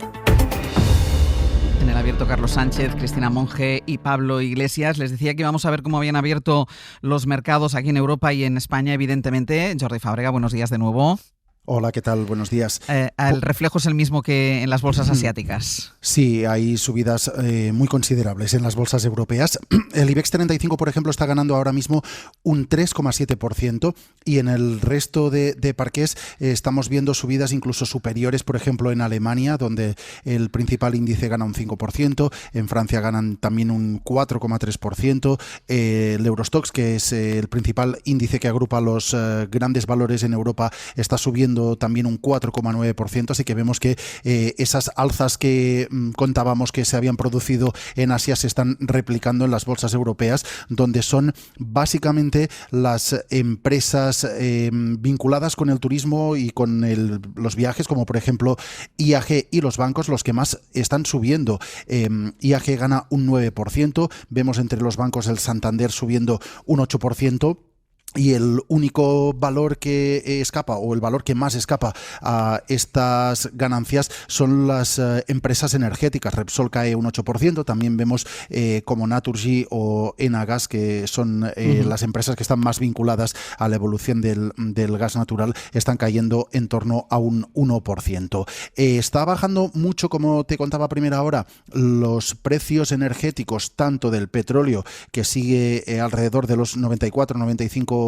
En el abierto Carlos Sánchez, Cristina Monge y Pablo Iglesias. Les decía que íbamos a ver cómo habían abierto los mercados aquí en Europa y en España, evidentemente. Jordi Fábrega, buenos días de nuevo. Hola, ¿qué tal? Buenos días. ¿El reflejo es el mismo que en las bolsas asiáticas? Sí, hay subidas muy considerables en las bolsas europeas. El IBEX 35, por ejemplo, está ganando ahora mismo un 3,7% y en el resto de parqués estamos viendo subidas incluso superiores, por ejemplo, en Alemania, donde el principal índice gana un 5%, en Francia ganan también un 4,3%, el Eurostoxx, que es el principal índice que agrupa los grandes valores en Europa, está subiendo también un 4,9%, así que vemos que esas alzas que contábamos que se habían producido en Asia se están replicando en las bolsas europeas, donde son básicamente las empresas vinculadas con el turismo y con los viajes, como por ejemplo IAG y los bancos, los que más están subiendo. IAG gana un 9%, vemos entre los bancos el Santander subiendo un 8%. Y el único valor que escapa, o el valor que más escapa a estas ganancias, son las empresas energéticas. Repsol cae un 8%, también vemos como Naturgy o Enagas, que son las empresas que están más vinculadas a la evolución del gas natural, están cayendo en torno a un 1%. Está bajando mucho, como te contaba a primera hora, los precios energéticos, tanto del petróleo, que sigue alrededor de los 94-95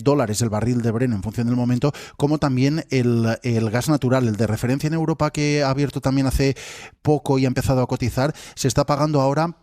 dólares el barril de Brent en función del momento, como también el gas natural, el de referencia en Europa, que ha abierto también hace poco y ha empezado a cotizar, se está pagando ahora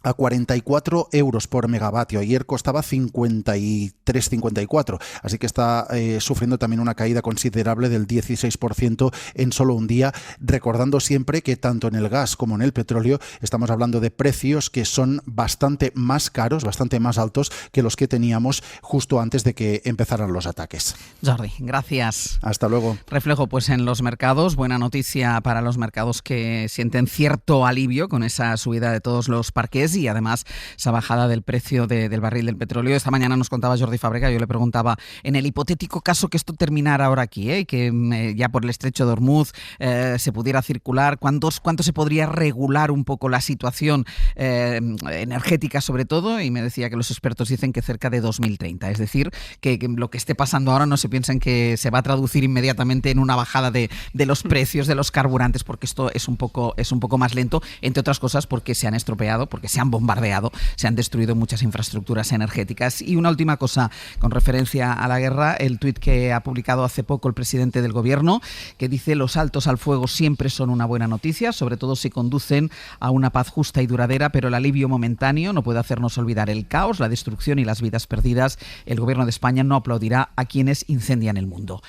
a 44 euros por megavatio. Ayer costaba 53,54, así que está sufriendo también una caída considerable del 16% en solo un día, recordando siempre que tanto en el gas como en el petróleo estamos hablando de precios que son bastante más caros, bastante más altos que los que teníamos justo antes de que empezaran los ataques. Jordi, gracias. Hasta luego. Reflejo pues en los mercados, buena noticia para los mercados que sienten cierto alivio con esa subida de todos los parqués y además esa bajada del precio del barril del petróleo. Esta mañana nos contaba Jordi Fábrega, yo le preguntaba, en el hipotético caso que esto terminara ahora aquí, y que ya por el estrecho de Hormuz se pudiera circular, ¿cuánto se podría regular un poco la situación energética sobre todo? Y me decía que los expertos dicen que cerca de 2030, es decir, que lo que esté pasando ahora no se piensen que se va a traducir inmediatamente en una bajada de los precios de los carburantes, porque esto es un poco más lento, entre otras cosas porque se han estropeado, porque se han bombardeado, se han destruido muchas infraestructuras energéticas. Y una última cosa con referencia a la guerra, el tuit que ha publicado hace poco el presidente del gobierno, que dice: los altos al fuego siempre son una buena noticia, sobre todo si conducen a una paz justa y duradera, pero el alivio momentáneo no puede hacernos olvidar el caos, la destrucción y las vidas perdidas. El gobierno de España no aplaudirá a quienes incendian el mundo.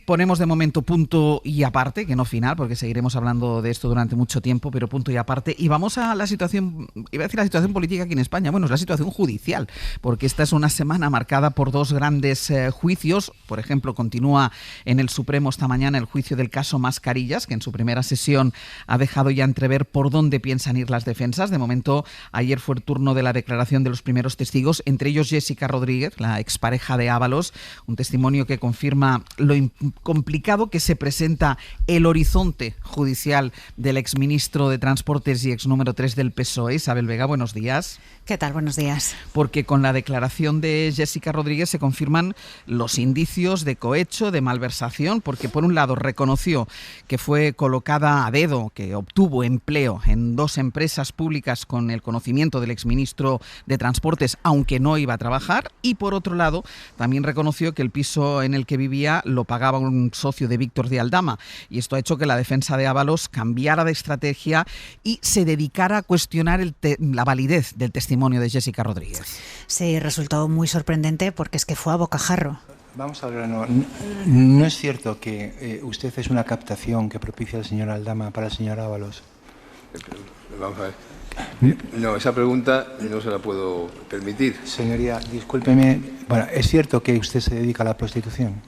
Ponemos de momento punto y aparte, que no final, porque seguiremos hablando de esto durante mucho tiempo, pero punto y aparte, y vamos a la situación, iba a decir la situación política aquí en España, bueno, es la situación judicial, porque esta es una semana marcada por dos grandes juicios. Por ejemplo, continúa en el Supremo esta mañana el juicio del caso Mascarillas, que en su primera sesión ha dejado ya entrever por dónde piensan ir las defensas. De momento, ayer fue el turno de la declaración de los primeros testigos, entre ellos Jessica Rodríguez, la expareja de Ábalos, un testimonio que confirma lo complicado que se presenta el horizonte judicial del exministro de Transportes y ex número 3 del PSOE. Isabel Vega, buenos días. ¿Qué tal? Buenos días. Porque con la declaración de Jessica Rodríguez se confirman los indicios de cohecho, de malversación, porque por un lado reconoció que fue colocada a dedo, que obtuvo empleo en dos empresas públicas con el conocimiento del exministro de Transportes, aunque no iba a trabajar, y por otro lado también reconoció que el piso en el que vivía lo pagaba un socio de Víctor de Aldama, y esto ha hecho que la defensa de Ábalos cambiara de estrategia y se dedicara a cuestionar la validez del testimonio de Jessica Rodríguez. Sí, resultó muy sorprendente porque es que fue a bocajarro. Vamos al grano. ¿No es cierto que usted es una captación que propicia el señor Aldama para el señor Ábalos? Vamos a ver. No, esa pregunta no se la puedo permitir. Señoría, discúlpeme. Bueno, ¿es cierto que usted se dedica a la prostitución?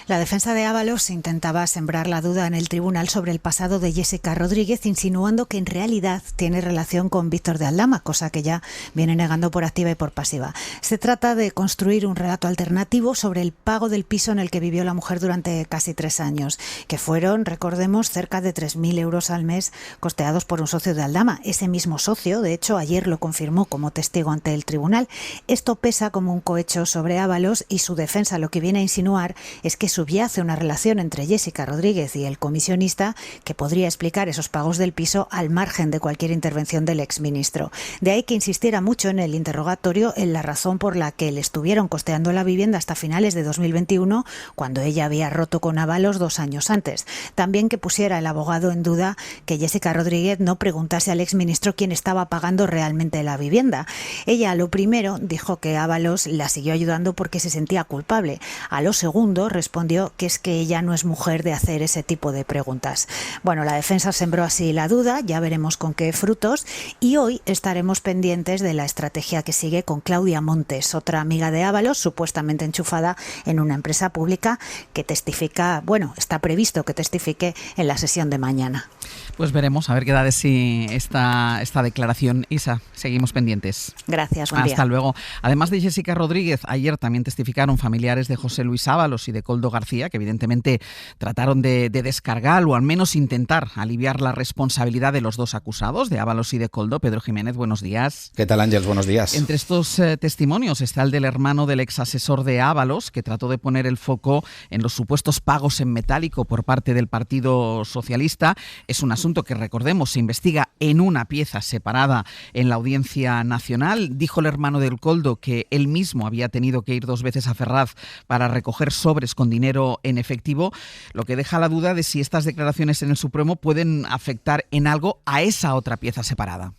La defensa de Ábalos intentaba sembrar la duda en el tribunal sobre el pasado de Jessica Rodríguez, insinuando que en realidad tiene relación con Víctor de Aldama, cosa que ya viene negando por activa y por pasiva. Se trata de construir un relato alternativo sobre el pago del piso en el que vivió la mujer durante casi 3 años, que fueron, recordemos, cerca de 3.000 euros al mes costeados por un socio de Aldama. Ese mismo socio, de hecho, ayer lo confirmó como testigo ante el tribunal. Esto pesa como un cohecho sobre Ábalos y su defensa lo que viene a insinuar es que subyace una relación entre Jessica Rodríguez y el comisionista que podría explicar esos pagos del piso al margen de cualquier intervención del exministro. De ahí que insistiera mucho en el interrogatorio en la razón por la que le estuvieron costeando la vivienda hasta finales de 2021, cuando ella había roto con Ábalos 2 años antes. También que pusiera el abogado en duda que Jessica Rodríguez no preguntase al exministro quién estaba pagando realmente la vivienda. Ella, a lo primero, dijo que Ábalos la siguió ayudando porque se sentía culpable. A lo segundo, respondió que es que ella no es mujer de hacer ese tipo de preguntas. Bueno, la defensa sembró así la duda, ya veremos con qué frutos, y hoy estaremos pendientes de la estrategia que sigue con Claudia Montes, otra amiga de Ábalos, supuestamente enchufada en una empresa pública que testifica, bueno, está previsto que testifique en la sesión de mañana. Pues veremos a ver qué da de sí esta declaración. Isa, seguimos pendientes. Gracias, buen día. Hasta luego. Además de Jessica Rodríguez, ayer también testificaron familiares de José Luis Ábalos y de Koldo García, que evidentemente trataron de descargar o al menos intentar aliviar la responsabilidad de los dos acusados, de Ábalos y de Koldo. Pedro Jiménez, buenos días. ¿Qué tal, Ángels? Buenos días. Entre estos testimonios está el del hermano del ex asesor de Ábalos, que trató de poner el foco en los supuestos pagos en metálico por parte del Partido Socialista. Es un asunto que, recordemos, se investiga en una pieza separada en la Audiencia Nacional. Dijo el hermano del Koldo que él mismo había tenido que ir 2 veces a Ferraz para recoger sobres con dinero en efectivo, lo que deja la duda de si estas declaraciones en el Supremo pueden afectar en algo a esa otra pieza separada.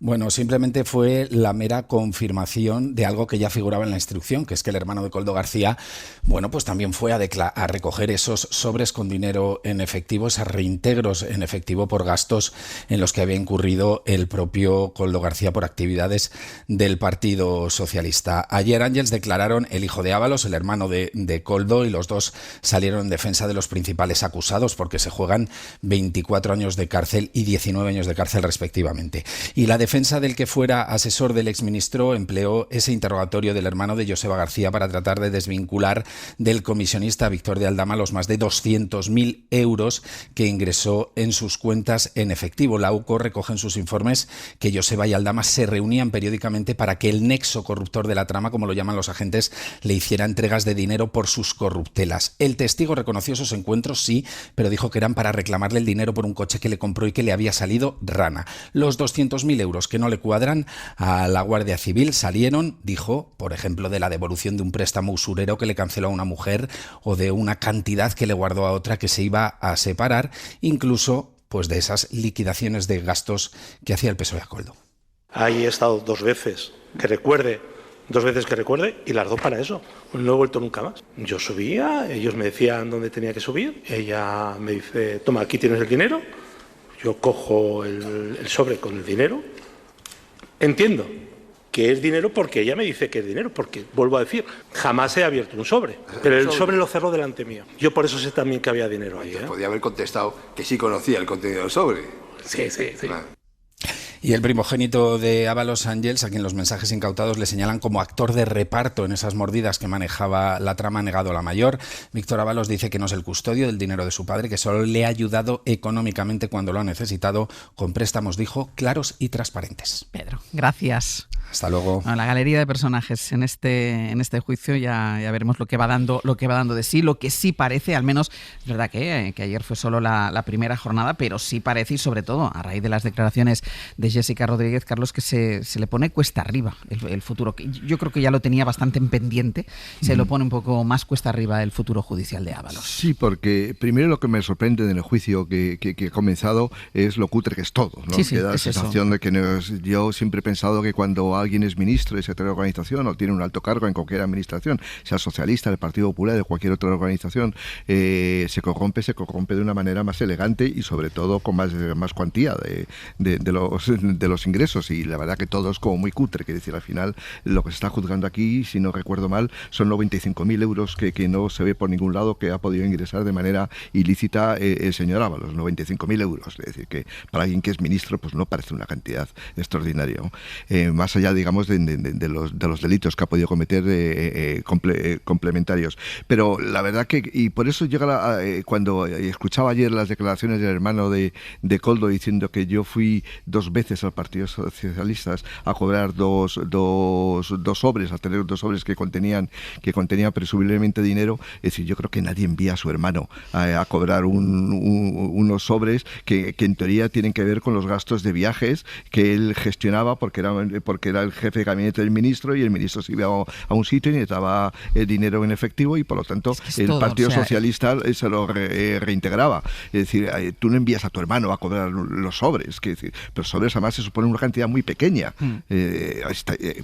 Bueno, simplemente fue la mera confirmación de algo que ya figuraba en la instrucción, que es que el hermano de Koldo García, bueno, pues también fue a recoger esos sobres con dinero en efectivo, esos reintegros en efectivo por gastos en los que había incurrido el propio Koldo García por actividades del Partido Socialista. Ayer, Ángels, declararon el hijo de Ábalos, el hermano de Koldo, y los dos salieron en defensa de los principales acusados porque se juegan 24 años de cárcel y 19 años de cárcel respectivamente. Y la defensa del que fuera asesor del exministro empleó ese interrogatorio del hermano de Joseba García para tratar de desvincular del comisionista Víctor de Aldama los más de 200.000 euros que ingresó en sus cuentas en efectivo. La UCO recoge en sus informes que Joseba y Aldama se reunían periódicamente para que el nexo corruptor de la trama, como lo llaman los agentes, le hiciera entregas de dinero por sus corruptelas. El testigo reconoció esos encuentros, sí, pero dijo que eran para reclamarle el dinero por un coche que le compró y que le había salido rana. Los 200.000 euros que no le cuadran a la Guardia Civil salieron, dijo, por ejemplo, de la devolución de un préstamo usurero que le canceló a una mujer o de una cantidad que le guardó a otra que se iba a separar, incluso pues de esas liquidaciones de gastos que hacía el PSOE a Koldo. Ahí he estado 2 veces, que recuerde, y las 2 para eso. No he vuelto nunca más. Yo subía, ellos me decían dónde tenía que subir, ella me dice, toma, aquí tienes el dinero. Yo cojo el sobre con el dinero. Entiendo que es dinero porque ella me dice que es dinero, porque, vuelvo a decir, jamás he abierto un sobre, pero el sobre lo cerró delante mío. Yo por eso sé también que había dinero ahí. Podía haber contestado que sí conocía el contenido del sobre. Sí. Claro. Y el primogénito de Ábalos, Ángels, a quien los mensajes incautados le señalan como actor de reparto en esas mordidas que manejaba la trama, ha negado la mayor. Víctor Ábalos dice que no es el custodio del dinero de su padre, que solo le ha ayudado económicamente cuando lo ha necesitado, con préstamos, dijo, claros y transparentes. Pedro, gracias. Hasta luego. Bueno, la galería de personajes en este juicio ya veremos lo que va dando de sí. Lo que sí parece, al menos, es verdad que ayer fue solo la primera jornada, pero sí parece, y sobre todo a raíz de las declaraciones de Jessica Rodríguez, Carlos, que se le pone cuesta arriba el futuro. Yo creo que ya lo tenía bastante en pendiente, se lo pone un poco más cuesta arriba el futuro judicial de Ábalos. Sí, porque primero lo que me sorprende en el juicio que ha comenzado es lo cutre que es todo, ¿no? Sí, que da la sensación de que yo siempre he pensado que cuando cuando alguien es ministro de secretario de organización o tiene un alto cargo en cualquier administración, sea socialista, del Partido Popular, de cualquier otra organización, se corrompe de una manera más elegante y sobre todo con más cuantía de los ingresos, y la verdad que todo es como muy cutre, que decir, al final lo que se está juzgando aquí, si no recuerdo mal, son 95.000 euros que no se ve por ningún lado que ha podido ingresar de manera ilícita el señor Ábalos, 95.000 euros, es decir, que para alguien que es ministro pues no parece una cantidad extraordinaria, ¿no? Más allá, digamos, de los delitos que ha podido cometer complementarios. Pero la verdad que, y por eso llega cuando escuchaba ayer las declaraciones del hermano de Koldo diciendo que yo fui 2 veces al Partido Socialista a cobrar dos sobres, a tener 2 sobres que contenían presumiblemente dinero, es decir, yo creo que nadie envía a su hermano a cobrar unos sobres que en teoría tienen que ver con los gastos de viajes que él gestionaba porque era el jefe de gabinete del ministro, y el ministro se iba a un sitio y necesitaba el dinero en efectivo, y por lo tanto el Partido Socialista se lo reintegraba. Es decir, tú no envías a tu hermano a cobrar los sobres, pero sobres además se supone una cantidad muy pequeña,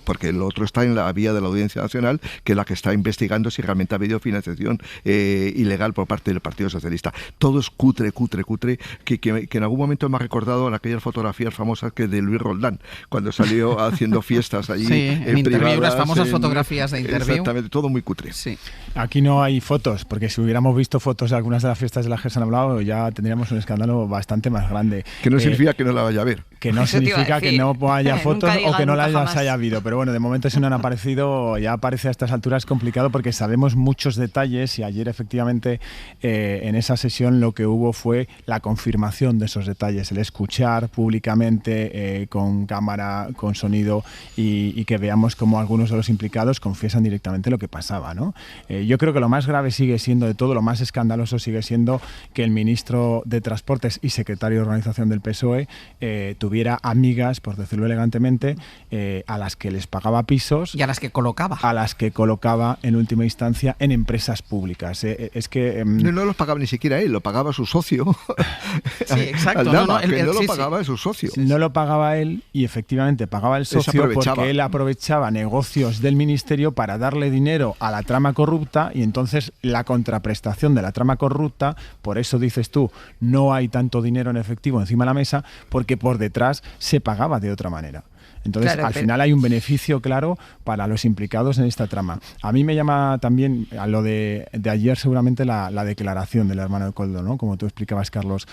porque el otro está en la vía de la Audiencia Nacional, que es la que está investigando si realmente ha habido financiación ilegal por parte del Partido Socialista. Todo es cutre, que en algún momento me ha recordado en aquellas fotografías famosas que de Luis Roldán, cuando salió haciendo fiestas allí en Interview, las famosas fotografías de Interview. Exactamente, todo muy cutre. Sí. Aquí no hay fotos, porque si hubiéramos visto fotos de algunas de las fiestas de las que se han hablado, ya tendríamos un escándalo bastante más grande. Que no significa que no la vaya a ver. Que no significa que no haya fotos o que no las haya habido. Pero bueno, de momento si no han aparecido, ya parece a estas alturas complicado, porque sabemos muchos detalles, y ayer efectivamente en esa sesión lo que hubo fue la confirmación de esos detalles, el escuchar públicamente con cámara, con sonido, y que veamos cómo algunos de los implicados confiesan directamente lo que pasaba, ¿no? Yo creo que lo más grave sigue siendo de todo, lo más escandaloso sigue siendo que el ministro de Transportes y secretario de Organización del PSOE tuviera amigas, por decirlo elegantemente, a las que les pagaba pisos. Y a las que colocaba. A las que colocaba en última instancia en empresas públicas. Es que... No los pagaba ni siquiera él, lo pagaba su socio. Sí, exacto. Aldama, no lo pagaba su socio. No lo pagaba él, y efectivamente pagaba el socio porque él aprovechaba negocios del ministerio para darle dinero a la trama corrupta, y entonces la contraprestación de la trama corrupta, por eso dices tú, no hay tanto dinero en efectivo encima de la mesa, porque por detrás se pagaba de otra manera. Entonces, al final hay un beneficio claro para los implicados en esta trama. A mí me llama también a lo de ayer seguramente la declaración del hermano de Koldo, ¿no? Como tú explicabas, Carlos,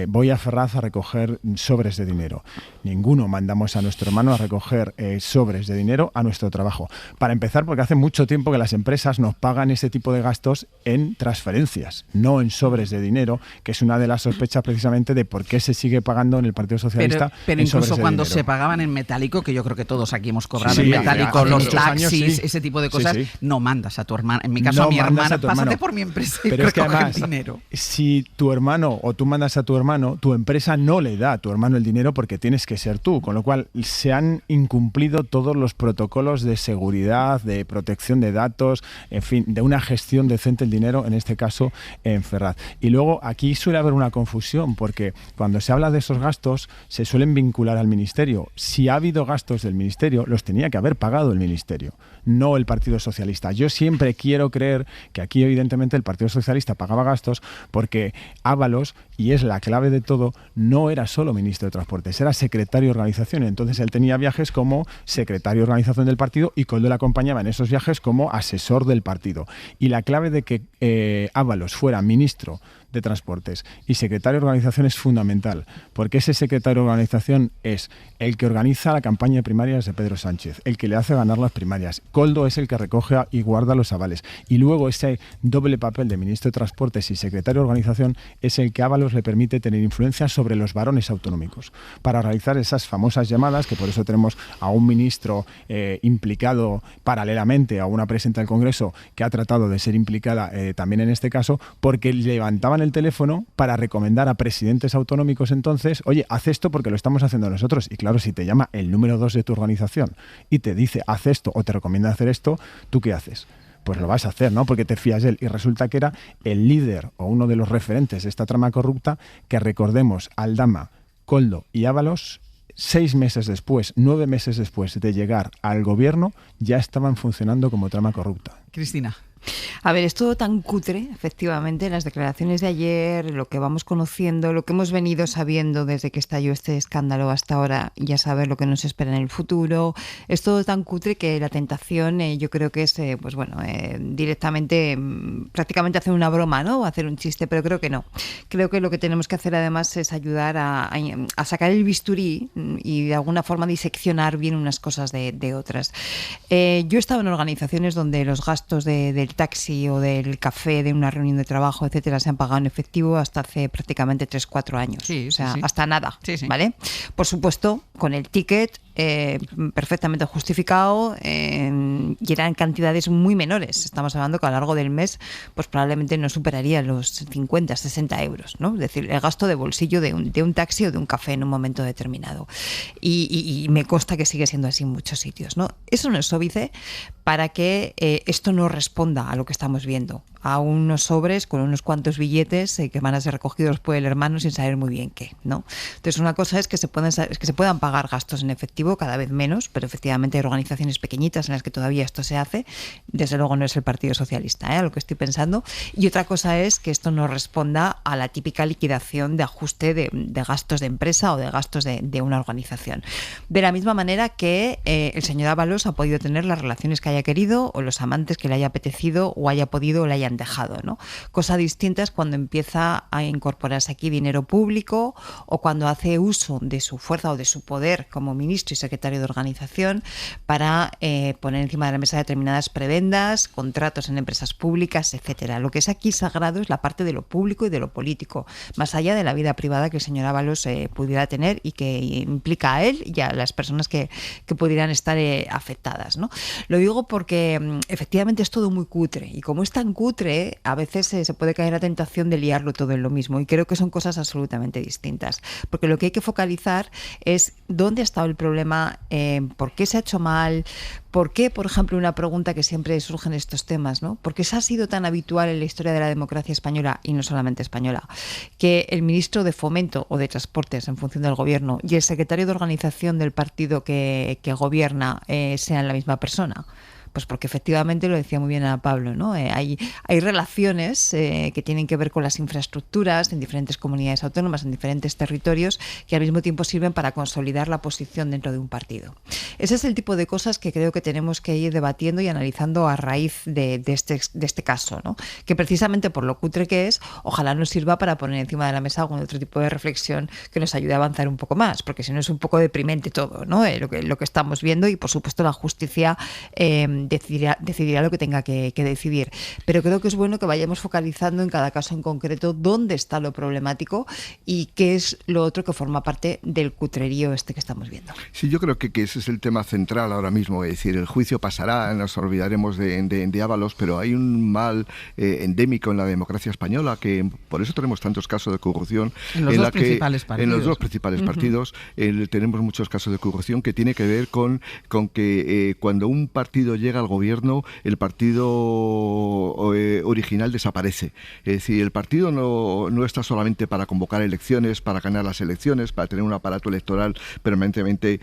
voy a Ferraz a recoger sobres de dinero. Ninguno mandamos a nuestro hermano a recoger sobres de dinero a nuestro trabajo. Para empezar, porque hace mucho tiempo que las empresas nos pagan ese tipo de gastos en transferencias, no en sobres de dinero, que es una de las sospechas precisamente de por qué se sigue pagando en el Partido Socialista. Pero incluso cuando se pagaban en metálico, que yo creo que todos aquí hemos cobrado en metálico, los taxis, ese tipo de cosas, no mandas a tu hermana, en mi caso a mi hermana, pásate por mi empresa y recoge el dinero. Si tu hermano o tú mandas a tu hermano, tu empresa no le da a tu hermano el dinero porque tienes que ser tú, con lo cual se han incumplido todos los protocolos de seguridad, de protección de datos, en fin, de una gestión decente del dinero, en este caso en Ferraz. Y luego aquí suele haber una confusión, porque cuando se habla de esos gastos se suelen vincular al ministerio. Si ha habido gastos del ministerio, los tenía que haber pagado el ministerio, no el Partido Socialista. Yo siempre quiero creer que aquí evidentemente el Partido Socialista pagaba gastos porque Ábalos, y es la clave de todo, no era solo ministro de Transportes, era secretario de Organización. Entonces él tenía viajes como secretario de Organización del partido y Koldo le acompañaba en esos viajes como asesor del partido. Y la clave de que Ábalos fuera ministro de Transportes y secretario de Organización es fundamental, porque ese secretario de Organización es el que organiza la campaña de primarias de Pedro Sánchez, el que le hace ganar las primarias. Koldo es el que recoge y guarda los avales. Y luego ese doble papel de ministro de Transportes y secretario de Organización es el que a Ábalos le permite tener influencia sobre los varones autonómicos para realizar esas famosas llamadas, que por eso tenemos a un ministro implicado paralelamente a una presidenta del Congreso que ha tratado de ser implicada también en este caso, porque levantaban el teléfono para recomendar a presidentes autonómicos entonces, oye, haz esto porque lo estamos haciendo nosotros. Y claro, si te llama el número 2 de tu organización y te dice haz esto o te recomienda hacer esto, ¿tú qué haces? Pues lo vas a hacer, ¿no? Porque te fías de él. Y resulta que era el líder o uno de los referentes de esta trama corrupta que, recordemos, Aldama, Koldo y Ábalos 6 meses después, 9 meses después de llegar al gobierno, ya estaban funcionando como trama corrupta. Cristina. A ver, es todo tan cutre, efectivamente, las declaraciones de ayer, lo que vamos conociendo, lo que hemos venido sabiendo desde que estalló este escándalo hasta ahora, ya saber lo que nos espera en el futuro. Es todo tan cutre que la tentación yo creo que es, directamente, prácticamente hacer una broma, ¿no? O hacer un chiste, pero creo que no. Creo que lo que tenemos que hacer además es ayudar a sacar el bisturí y de alguna forma diseccionar bien unas cosas de otras. Yo he estado en organizaciones donde los gastos del taxi o del café de una reunión de trabajo, etcétera, se han pagado en efectivo hasta hace prácticamente 3-4 años. Sí, o sea, sí. hasta nada, Sí. ¿vale? Por supuesto, con el ticket perfectamente justificado y eran cantidades muy menores. Estamos hablando que a lo largo del mes pues probablemente no superaría los 50-60 euros, ¿no? Es decir, el gasto de bolsillo de un taxi o de un café en un momento determinado. Y me consta que sigue siendo así en muchos sitios, ¿no? Eso no es óbice para que esto no responda a lo que estamos viendo, a unos sobres con unos cuantos billetes que van a ser recogidos por el hermano sin saber muy bien qué, ¿no? Entonces, una cosa es que se puedan pagar gastos en efectivo cada vez menos, pero efectivamente hay organizaciones pequeñitas en las que todavía esto se hace. Desde luego no es el Partido Socialista, lo que estoy pensando. Y otra cosa es que esto no responda a la típica liquidación de ajuste de gastos de empresa o de gastos de una organización. De la misma manera que el señor Ábalos ha podido tener las relaciones que haya querido o los amantes que le haya apetecido o haya podido o le hayan dejado, ¿no? Cosa distinta es cuando empieza a incorporarse aquí dinero público o cuando hace uso de su fuerza o de su poder como ministro y secretario de organización para poner encima de la mesa determinadas prebendas, contratos en empresas públicas, etcétera. Lo que es aquí sagrado es la parte de lo público y de lo político, más allá de la vida privada que el señor Ábalos pudiera tener y que implica a él y a las personas que pudieran estar afectadas, ¿no? Lo digo porque efectivamente es todo muy cutre y como es tan cutre, a veces se puede caer la tentación de liarlo todo en lo mismo y creo que son cosas absolutamente distintas, porque lo que hay que focalizar es dónde ha estado el problema, por qué se ha hecho mal, por qué, por ejemplo, una pregunta que siempre surge en estos temas, ¿no? ¿Por qué se ha sido tan habitual en la historia de la democracia española, y no solamente española, que el ministro de Fomento o de Transportes, en función del gobierno, y el secretario de organización del partido que gobierna sean la misma persona? Pues porque efectivamente, lo decía muy bien Ana Pablo, ¿no? Hay relaciones que tienen que ver con las infraestructuras en diferentes comunidades autónomas, en diferentes territorios, que al mismo tiempo sirven para consolidar la posición dentro de un partido. Ese es el tipo de cosas que creo que tenemos que ir debatiendo y analizando a raíz de este caso, ¿no? Que precisamente por lo cutre que es, ojalá nos sirva para poner encima de la mesa algún otro tipo de reflexión que nos ayude a avanzar un poco más, porque si no es un poco deprimente todo, ¿no? Lo que estamos viendo y, por supuesto, la justicia decidirá lo que tenga que decidir. Pero creo que es bueno que vayamos focalizando en cada caso en concreto dónde está lo problemático y qué es lo otro que forma parte del cutrerío que estamos viendo. Sí, yo creo que ese es el tema central ahora mismo. Es decir, el juicio pasará, nos olvidaremos de Ábalos, pero hay un mal endémico en la democracia española, que por eso tenemos tantos casos de corrupción. En los dos principales partidos. En los dos principales partidos tenemos muchos casos de corrupción que tiene que ver con que cuando un partido llega al gobierno, el partido original desaparece. Es decir, el partido no está solamente para convocar elecciones, para ganar las elecciones, para tener un aparato electoral permanentemente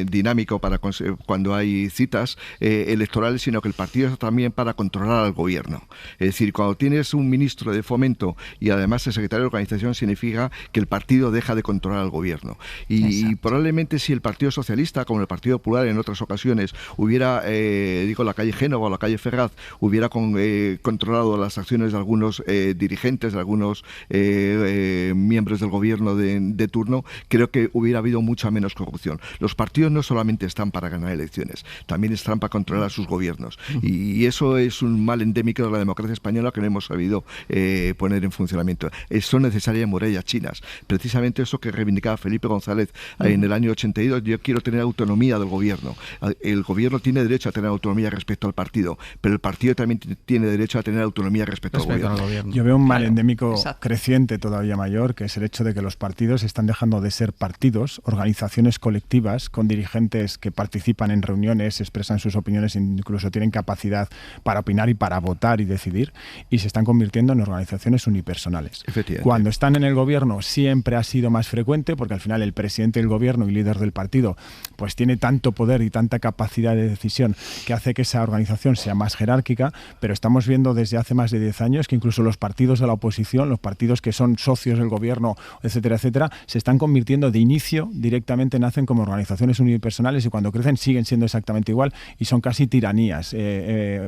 dinámico para cuando hay citas electorales, sino que el partido está también para controlar al gobierno. Es decir, cuando tienes un ministro de Fomento y además el secretario de organización, significa que el partido deja de controlar al gobierno. Y probablemente si el Partido Socialista, como el Partido Popular en otras ocasiones, hubiera la calle Génova o la calle Ferraz, hubiera controlado las acciones de algunos dirigentes, de algunos miembros del gobierno de turno, creo que hubiera habido mucha menos corrupción. Los partidos no solamente están para ganar elecciones, también están para controlar sus gobiernos. Y eso es un mal endémico de la democracia española que no hemos sabido poner en funcionamiento. Son necesarias murallas chinas. Precisamente eso que reivindicaba Felipe González en el año 82, yo quiero tener autonomía del gobierno. El gobierno tiene derecho a tener autonomía respecto al partido, pero el partido también tiene derecho a tener autonomía respecto al gobierno. Yo veo un mal endémico creciente todavía mayor, que es el hecho de que los partidos están dejando de ser partidos, organizaciones colectivas con dirigentes que participan en reuniones, expresan sus opiniones, incluso tienen capacidad para opinar y para votar y decidir, y se están convirtiendo en organizaciones unipersonales. Cuando están en el gobierno siempre ha sido más frecuente, porque al final el presidente del gobierno y líder del partido pues tiene tanto poder y tanta capacidad de decisión que hace que esa organización sea más jerárquica, pero estamos viendo desde hace más de 10 años que incluso los partidos de la oposición, los partidos que son socios del gobierno, etcétera, etcétera, se están convirtiendo de inicio, directamente nacen como organizaciones unipersonales y cuando crecen siguen siendo exactamente igual y son casi tiranías,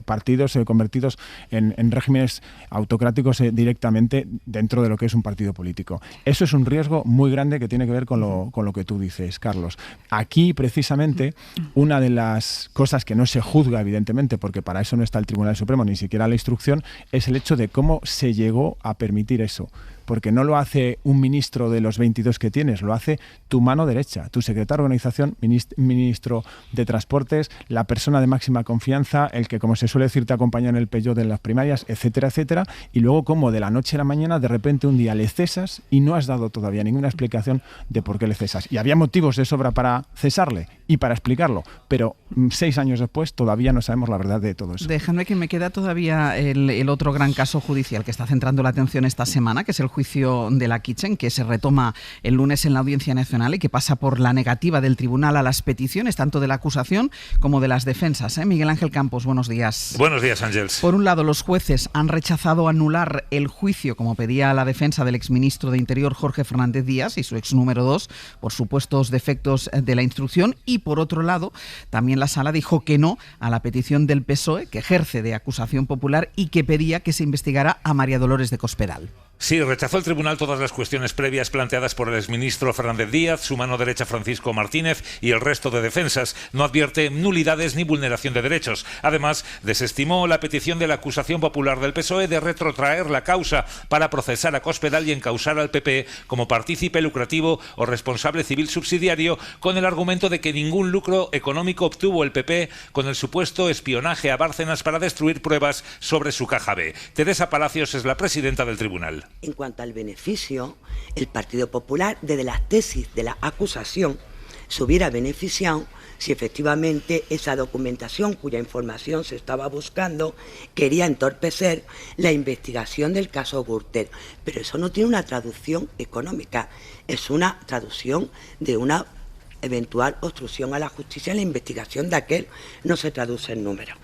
partidos convertidos en regímenes autocráticos directamente dentro de lo que es un partido político. Eso es un riesgo muy grande que tiene que ver con lo que tú dices, Carlos. Aquí, precisamente, una de las cosas que no se juzga, evidentemente, porque para eso no está el Tribunal Supremo, ni siquiera la instrucción, es el hecho de cómo se llegó a permitir eso. Porque no lo hace un ministro de los 22 que tienes, lo hace tu mano derecha, tu secretario de organización, ministro de Transportes, la persona de máxima confianza, el que, como se suele decir, te acompaña en el Peugeot de las primarias, etcétera, etcétera, y luego como de la noche a la mañana, de repente un día le cesas y no has dado todavía ninguna explicación de por qué le cesas. Y había motivos de sobra para cesarle y para explicarlo, pero 6 años después todavía no sabemos la verdad de todo eso. Déjame que me queda todavía el otro gran caso judicial que está centrando la atención esta semana, que es el juicio de la Kitchen, que se retoma el lunes en la Audiencia Nacional y que pasa por la negativa del tribunal a las peticiones, tanto de la acusación como de las defensas. Miguel Ángel Campos, buenos días. Buenos días, Ángels. Por un lado, los jueces han rechazado anular el juicio, como pedía la defensa del exministro de Interior Jorge Fernández Díaz y su ex número 2, por supuestos defectos de la instrucción, y por otro lado, también la Sala dijo que no a la petición del PSOE, que ejerce de acusación popular y que pedía que se investigara a María Dolores de Cospedal. Sí, rechazó el tribunal todas las cuestiones previas planteadas por el exministro Fernández Díaz, su mano derecha Francisco Martínez y el resto de defensas. No advierte nulidades ni vulneración de derechos. Además, desestimó la petición de la acusación popular del PSOE de retrotraer la causa para procesar a Cospedal y encausar al PP como partícipe lucrativo o responsable civil subsidiario, con el argumento de que ningún lucro económico obtuvo el PP con el supuesto espionaje a Bárcenas para destruir pruebas sobre su caja B. Teresa Palacios es la presidenta del tribunal. En cuanto al beneficio, el Partido Popular, desde las tesis de la acusación, se hubiera beneficiado si efectivamente esa documentación cuya información se estaba buscando quería entorpecer la investigación del caso Gürtel. Pero eso no tiene una traducción económica, es una traducción de una eventual obstrucción a la justicia. La investigación de aquel no se traduce en números.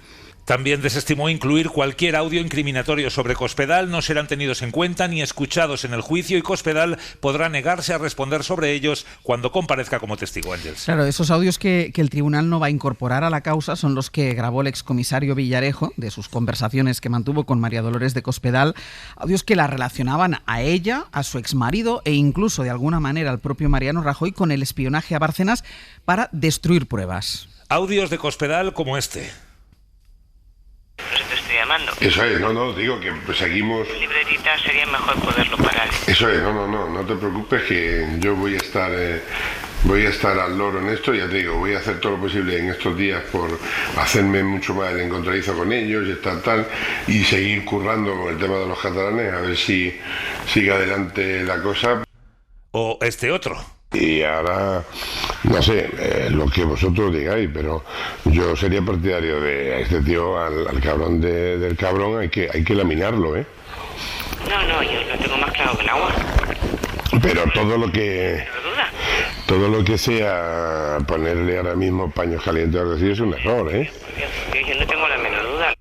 También desestimó incluir cualquier audio incriminatorio sobre Cospedal, no serán tenidos en cuenta ni escuchados en el juicio y Cospedal podrá negarse a responder sobre ellos cuando comparezca como testigo, Ángels. Claro, esos audios que el tribunal no va a incorporar a la causa son los que grabó el excomisario Villarejo de sus conversaciones que mantuvo con María Dolores de Cospedal, audios que la relacionaban a ella, a su exmarido e incluso de alguna manera al propio Mariano Rajoy con el espionaje a Bárcenas para destruir pruebas. Audios de Cospedal como este. Te estoy llamando. Eso es, no, digo que seguimos... Libretita sería mejor poderlo parar. Eso es, no te preocupes que yo voy a estar al loro en esto, ya te digo, voy a hacer todo lo posible en estos días por hacerme mucho más el encontradizo con ellos y tal, y seguir currando con el tema de los catalanes, a ver si sigue adelante la cosa. O este otro. Y ahora, no sé, lo que vosotros digáis, pero yo sería partidario de este tío, al cabrón del cabrón, hay que laminarlo, ¿eh? No, yo lo tengo más claro que el agua. Pero todo lo que sea ponerle ahora mismo paños calientes al recibo es un error, ¿eh? Yo no tengo la menor duda.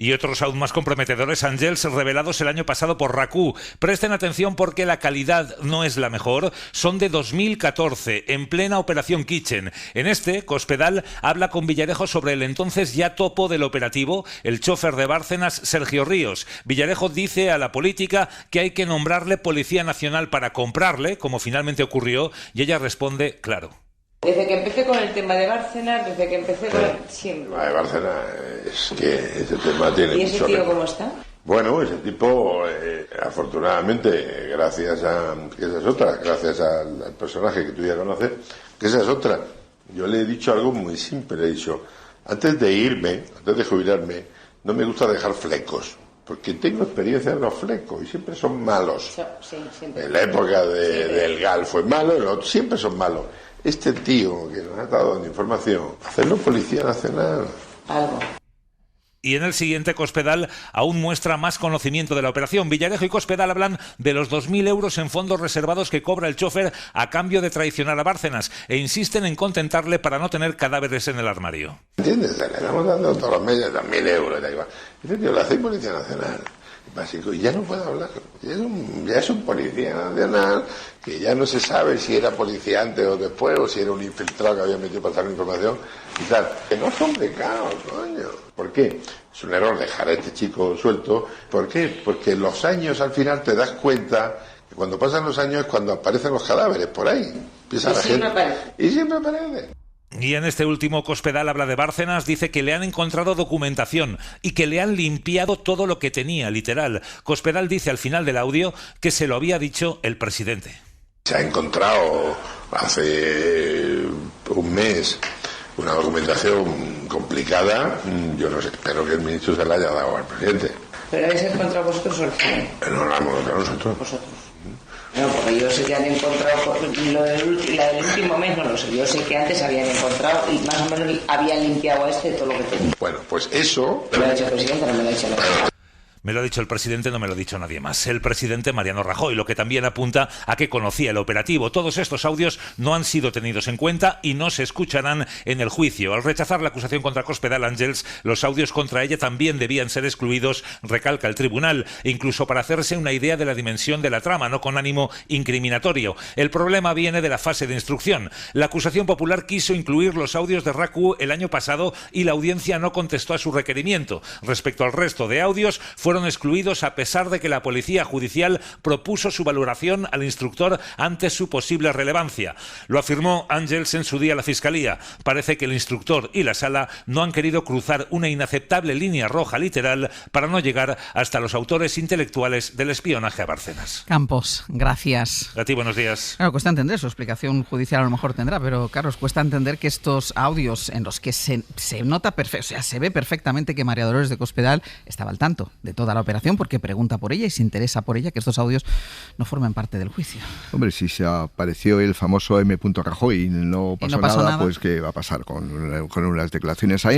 Y otros aún más comprometedores, Ángels, revelados el año pasado por RACU. Presten atención porque la calidad no es la mejor. Son de 2014, en plena Operación Kitchen. En este, Cospedal habla con Villarejo sobre el entonces ya topo del operativo, el chofer de Bárcenas, Sergio Ríos. Villarejo dice a la política que hay que nombrarle Policía Nacional para comprarle, como finalmente ocurrió, y ella responde, claro. Desde que empecé con el tema de Bárcenas, siempre. Bárcenas, es que ese tema tiene mucho... ¿Y ese tío cómo está? Bueno, ese tipo, afortunadamente, gracias al personaje que tú ya conoces, que esa es otra. Yo le he dicho algo muy simple, le he dicho, Antes de irme, antes de jubilarme, no me gusta dejar flecos, porque tengo experiencia en los flecos y siempre son malos. Sí, siempre. En la época del GAL fue malo, siempre son malos. Este tío que nos ha dado información, hacerlo Policía Nacional. Algo. Y en el siguiente, Cospedal aún muestra más conocimiento de la operación. Villarejo y Cospedal hablan de los 2.000 euros en fondos reservados que cobra el chofer a cambio de traicionar a Bárcenas e insisten en contentarle para no tener cadáveres en el armario. ¿Entiendes? Le estamos dando todos los meses 2.000 euros. Dice, tío, lo hace Policía Nacional. Básico, y ya no puede hablar. Ya es un policía nacional que ya no se sabe si era policía antes o después, o si era un infiltrado que había metido para pasar información y tal. Que no son pecados, coño. ¿Por qué? Es un error dejar a este chico suelto. ¿Por qué? Porque los años al final te das cuenta que cuando pasan los años es cuando aparecen los cadáveres por ahí. Empieza la gente. Y siempre aparece. Y en este último, Cospedal habla de Bárcenas, dice que le han encontrado documentación y que le han limpiado todo lo que tenía, literal. Cospedal dice al final del audio que se lo había dicho el presidente. Se ha encontrado hace un mes una documentación complicada. Yo no sé, espero que el ministro se la haya dado al presidente. ¿Pero habéis encontrado vosotros o el CIE? No la hemos encontrado nosotros. Vosotros. No, porque yo sé que han encontrado, la del último mes no lo sé, yo sé que antes habían encontrado y más o menos habían limpiado a todo lo que tenía. Bueno, pues eso... Me lo ha dicho el presidente, no me lo ha dicho el presidente. Me lo ha dicho el presidente, no me lo ha dicho nadie más. El presidente Mariano Rajoy, lo que también apunta a que conocía el operativo. Todos estos audios no han sido tenidos en cuenta y no se escucharán en el juicio. Al rechazar la acusación contra Cospedal, Ángels, los audios contra ella también debían ser excluidos, recalca el tribunal, incluso para hacerse una idea de la dimensión de la trama, no con ánimo incriminatorio. El problema viene de la fase de instrucción. La acusación popular quiso incluir los audios de RACU el año pasado y la audiencia no contestó a su requerimiento. Respecto al resto de audios, fueron excluidos a pesar de que la Policía Judicial propuso su valoración al instructor ante su posible relevancia. Lo afirmó Ángels en su día a la Fiscalía. Parece que el instructor y la Sala no han querido cruzar una inaceptable línea roja literal para no llegar hasta los autores intelectuales del espionaje a Bárcenas. Campos, gracias. A ti, buenos días. Claro, cuesta entender, su explicación judicial a lo mejor tendrá, pero claro, os cuesta entender que estos audios en los que se nota perfecto, o sea, se ve perfectamente que María Dolores de Cospedal estaba al tanto de toda la operación porque pregunta por ella y se interesa por ella, que estos audios no formen parte del juicio. Hombre, si se apareció el famoso M. Rajoy y no pasó nada, pues ¿qué va a pasar con unas declaraciones? A mí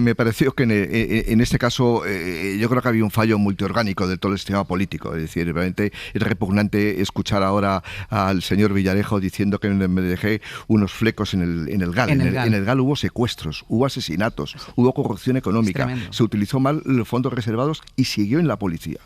me pareció que en este caso yo creo que había un fallo multiorgánico de todo el sistema político. Es decir, realmente es repugnante escuchar ahora al señor Villarejo diciendo que me dejé unos flecos en el GAL. En el GAL hubo secuestros, hubo asesinatos, hubo corrupción económica, se utilizó mal los fondos reservados y siguió en la policía.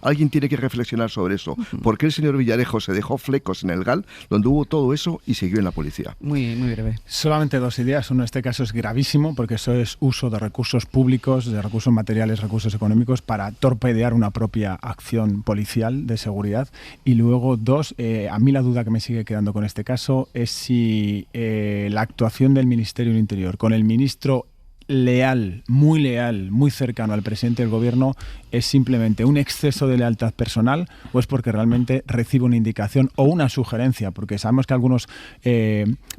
Alguien tiene que reflexionar sobre eso. ¿Por qué el señor Villarejo se dejó flecos en el GAL, donde hubo todo eso, y siguió en la policía? Muy breve. Solamente dos ideas. Uno, este caso es gravísimo, porque eso es uso de recursos públicos, de recursos materiales, recursos económicos, para torpedear una propia acción policial de seguridad. Y luego, dos, a mí la duda que me sigue quedando con este caso es si la actuación del Ministerio del Interior, con el ministro leal, muy cercano al presidente del gobierno, es simplemente un exceso de lealtad personal o es porque realmente recibe una indicación o una sugerencia, porque sabemos que algunos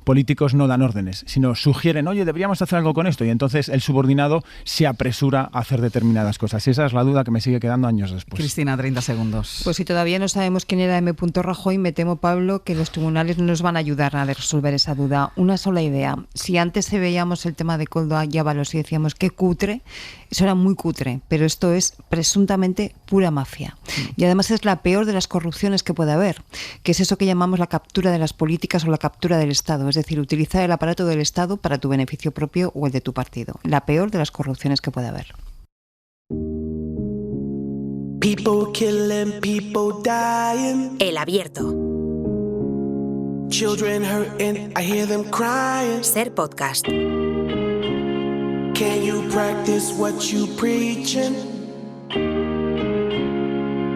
políticos no dan órdenes, sino sugieren, oye, deberíamos hacer algo con esto, y entonces el subordinado se apresura a hacer determinadas cosas. Y esa es la duda que me sigue quedando años después. Cristina, 30 segundos. Pues si todavía no sabemos quién era M. Rajoy, me temo, Pablo, que los tribunales no nos van a ayudar a resolver esa duda. Una sola idea. Si antes veíamos el tema de Koldo Ábalos y decíamos que cutre, eso era muy cutre, pero esto es presuntamente pura mafia. Y además es la peor de las corrupciones que puede haber, que es eso que llamamos la captura de las políticas o la captura del Estado, es decir, utilizar el aparato del Estado para tu beneficio propio o el de tu partido. La peor de las corrupciones que puede haber. People killing, people dying. El Abierto. Children hurting, I hear them crying. Ser podcast. Can you practice what you preaching?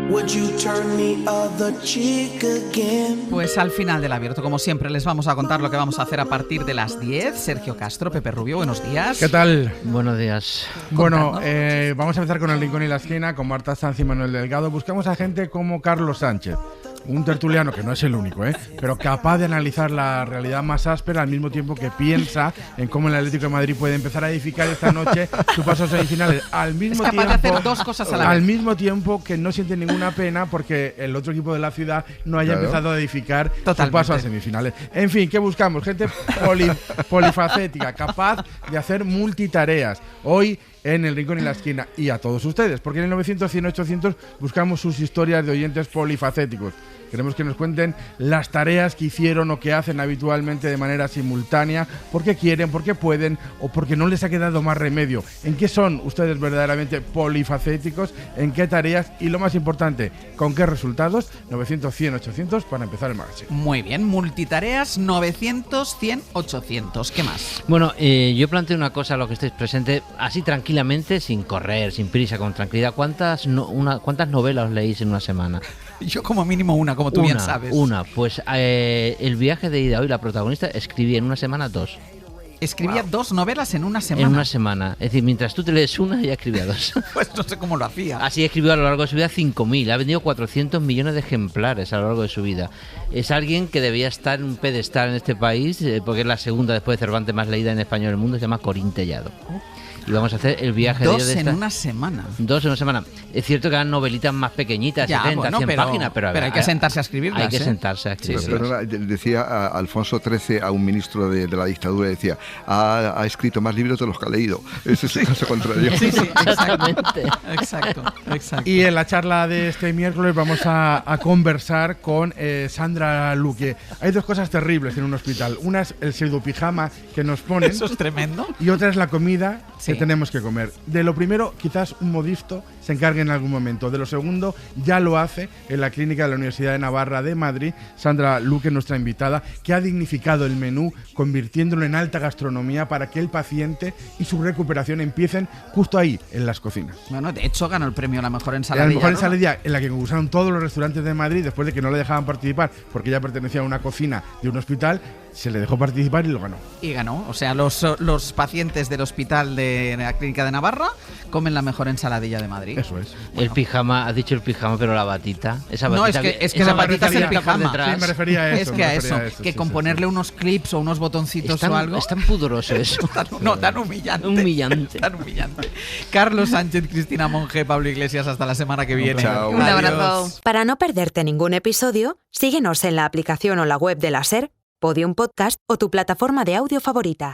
Would you turn the other cheek again? Pues al final del Abierto, como siempre, les vamos a contar lo que vamos a hacer a partir de las 10. Sergio Castro, Pepe Rubio, buenos días. ¿Qué tal? Buenos días. Bueno, vamos a empezar con el Rincón y la Esquina, con Marta Sanz y Manuel Delgado. Buscamos a gente como Carlos Sánchez, un tertuliano que no es el único, pero capaz de analizar la realidad más áspera al mismo tiempo que piensa en cómo el Atlético de Madrid puede empezar a edificar esta noche su paso a semifinales. Al mismo es capaz tiempo, de hacer dos cosas a la vez. Al mismo tiempo que no siente ninguna pena porque el otro equipo de la ciudad no haya empezado a edificar su paso a semifinales. En fin, ¿qué buscamos? Gente polifacética, capaz de hacer multitareas. Hoy en El Rincón y la Esquina, y a todos ustedes, porque en el 900, 100, 800 buscamos sus historias de oyentes polifacéticos. Queremos que nos cuenten las tareas que hicieron o que hacen habitualmente de manera simultánea, porque quieren, porque pueden o porque no les ha quedado más remedio. ¿En qué son ustedes verdaderamente polifacéticos? ¿En qué tareas? Y lo más importante, ¿con qué resultados? 900, 100, 800 para empezar el magazine. Muy bien, multitareas 900, 100, 800. ¿Qué más? Bueno, yo planteo una cosa a lo que estéis presentes, así tranquilamente, sin correr, sin prisa, con tranquilidad. ¿Cuántas novelas os leéis en una semana? Yo como mínimo una, como tú bien sabes. Pues el viaje de ida hoy, la protagonista escribía en una semana 2. Escribía 2 novelas en una semana. En una semana. Es decir, mientras tú te lees una, ella escribía 2. Pues no sé cómo lo hacía. Así escribió a lo largo de su vida 5.000. Ha vendido 400 millones de ejemplares a lo largo de su vida. Es alguien que debía estar en un pedestal en este país, porque es la segunda después de Cervantes más leída en español del mundo. Se llama Corín Tellado. Y vamos a hacer el viaje de 2 en una semana. 2 en una semana. Es cierto que eran novelitas más pequeñitas, ya, 70, 100 páginas, pero hay que sentarse a escribirlas. Hay que sentarse a escribirlas. Sí. Pero decía Alfonso XIII a un ministro de la dictadura, decía, ha escrito más libros de los que ha leído. Ese es el caso contrario. Sí, exactamente. Exacto. Y en la charla de este miércoles vamos a conversar con Sandra Luque. Hay 2 cosas terribles en un hospital. Una es el pseudopijama que nos ponen. Eso es tremendo. Y otra es la comida que tenemos que comer. De lo primero, quizás un modisto se encargue en algún momento. De lo segundo, ya lo hace en la clínica de la Universidad de Navarra de Madrid, Sandra Luque, nuestra invitada, que ha dignificado el menú, convirtiéndolo en alta gastronomía para que el paciente y su recuperación empiecen justo ahí, en las cocinas. Bueno, de hecho ganó el premio a la mejor ensaladilla. La mejor ensaladilla en la que concursaron todos los restaurantes de Madrid, después de que no le dejaban participar porque ella pertenecía a una cocina de un hospital, se le dejó participar y lo ganó. Y ganó, o sea, los pacientes del hospital de la Clínica de Navarra comen la mejor ensaladilla de Madrid. Eso es. Bueno. El pijama, has dicho el pijama, pero la batita. Esa batita es que la batita es el pijama. Sí, me refería a eso. Es que a eso, que con ponerle unos clips o unos botoncitos o algo. Es tan pudoroso eso. tan humillante. Humillante. Tan humillante. Carlos Sánchez, Cristina Monge, Pablo Iglesias, hasta la semana que viene. Chao. Un abrazo. Para no perderte ningún episodio, síguenos en la aplicación o la web de la SER, Podium Podcast o tu plataforma de audio favorita.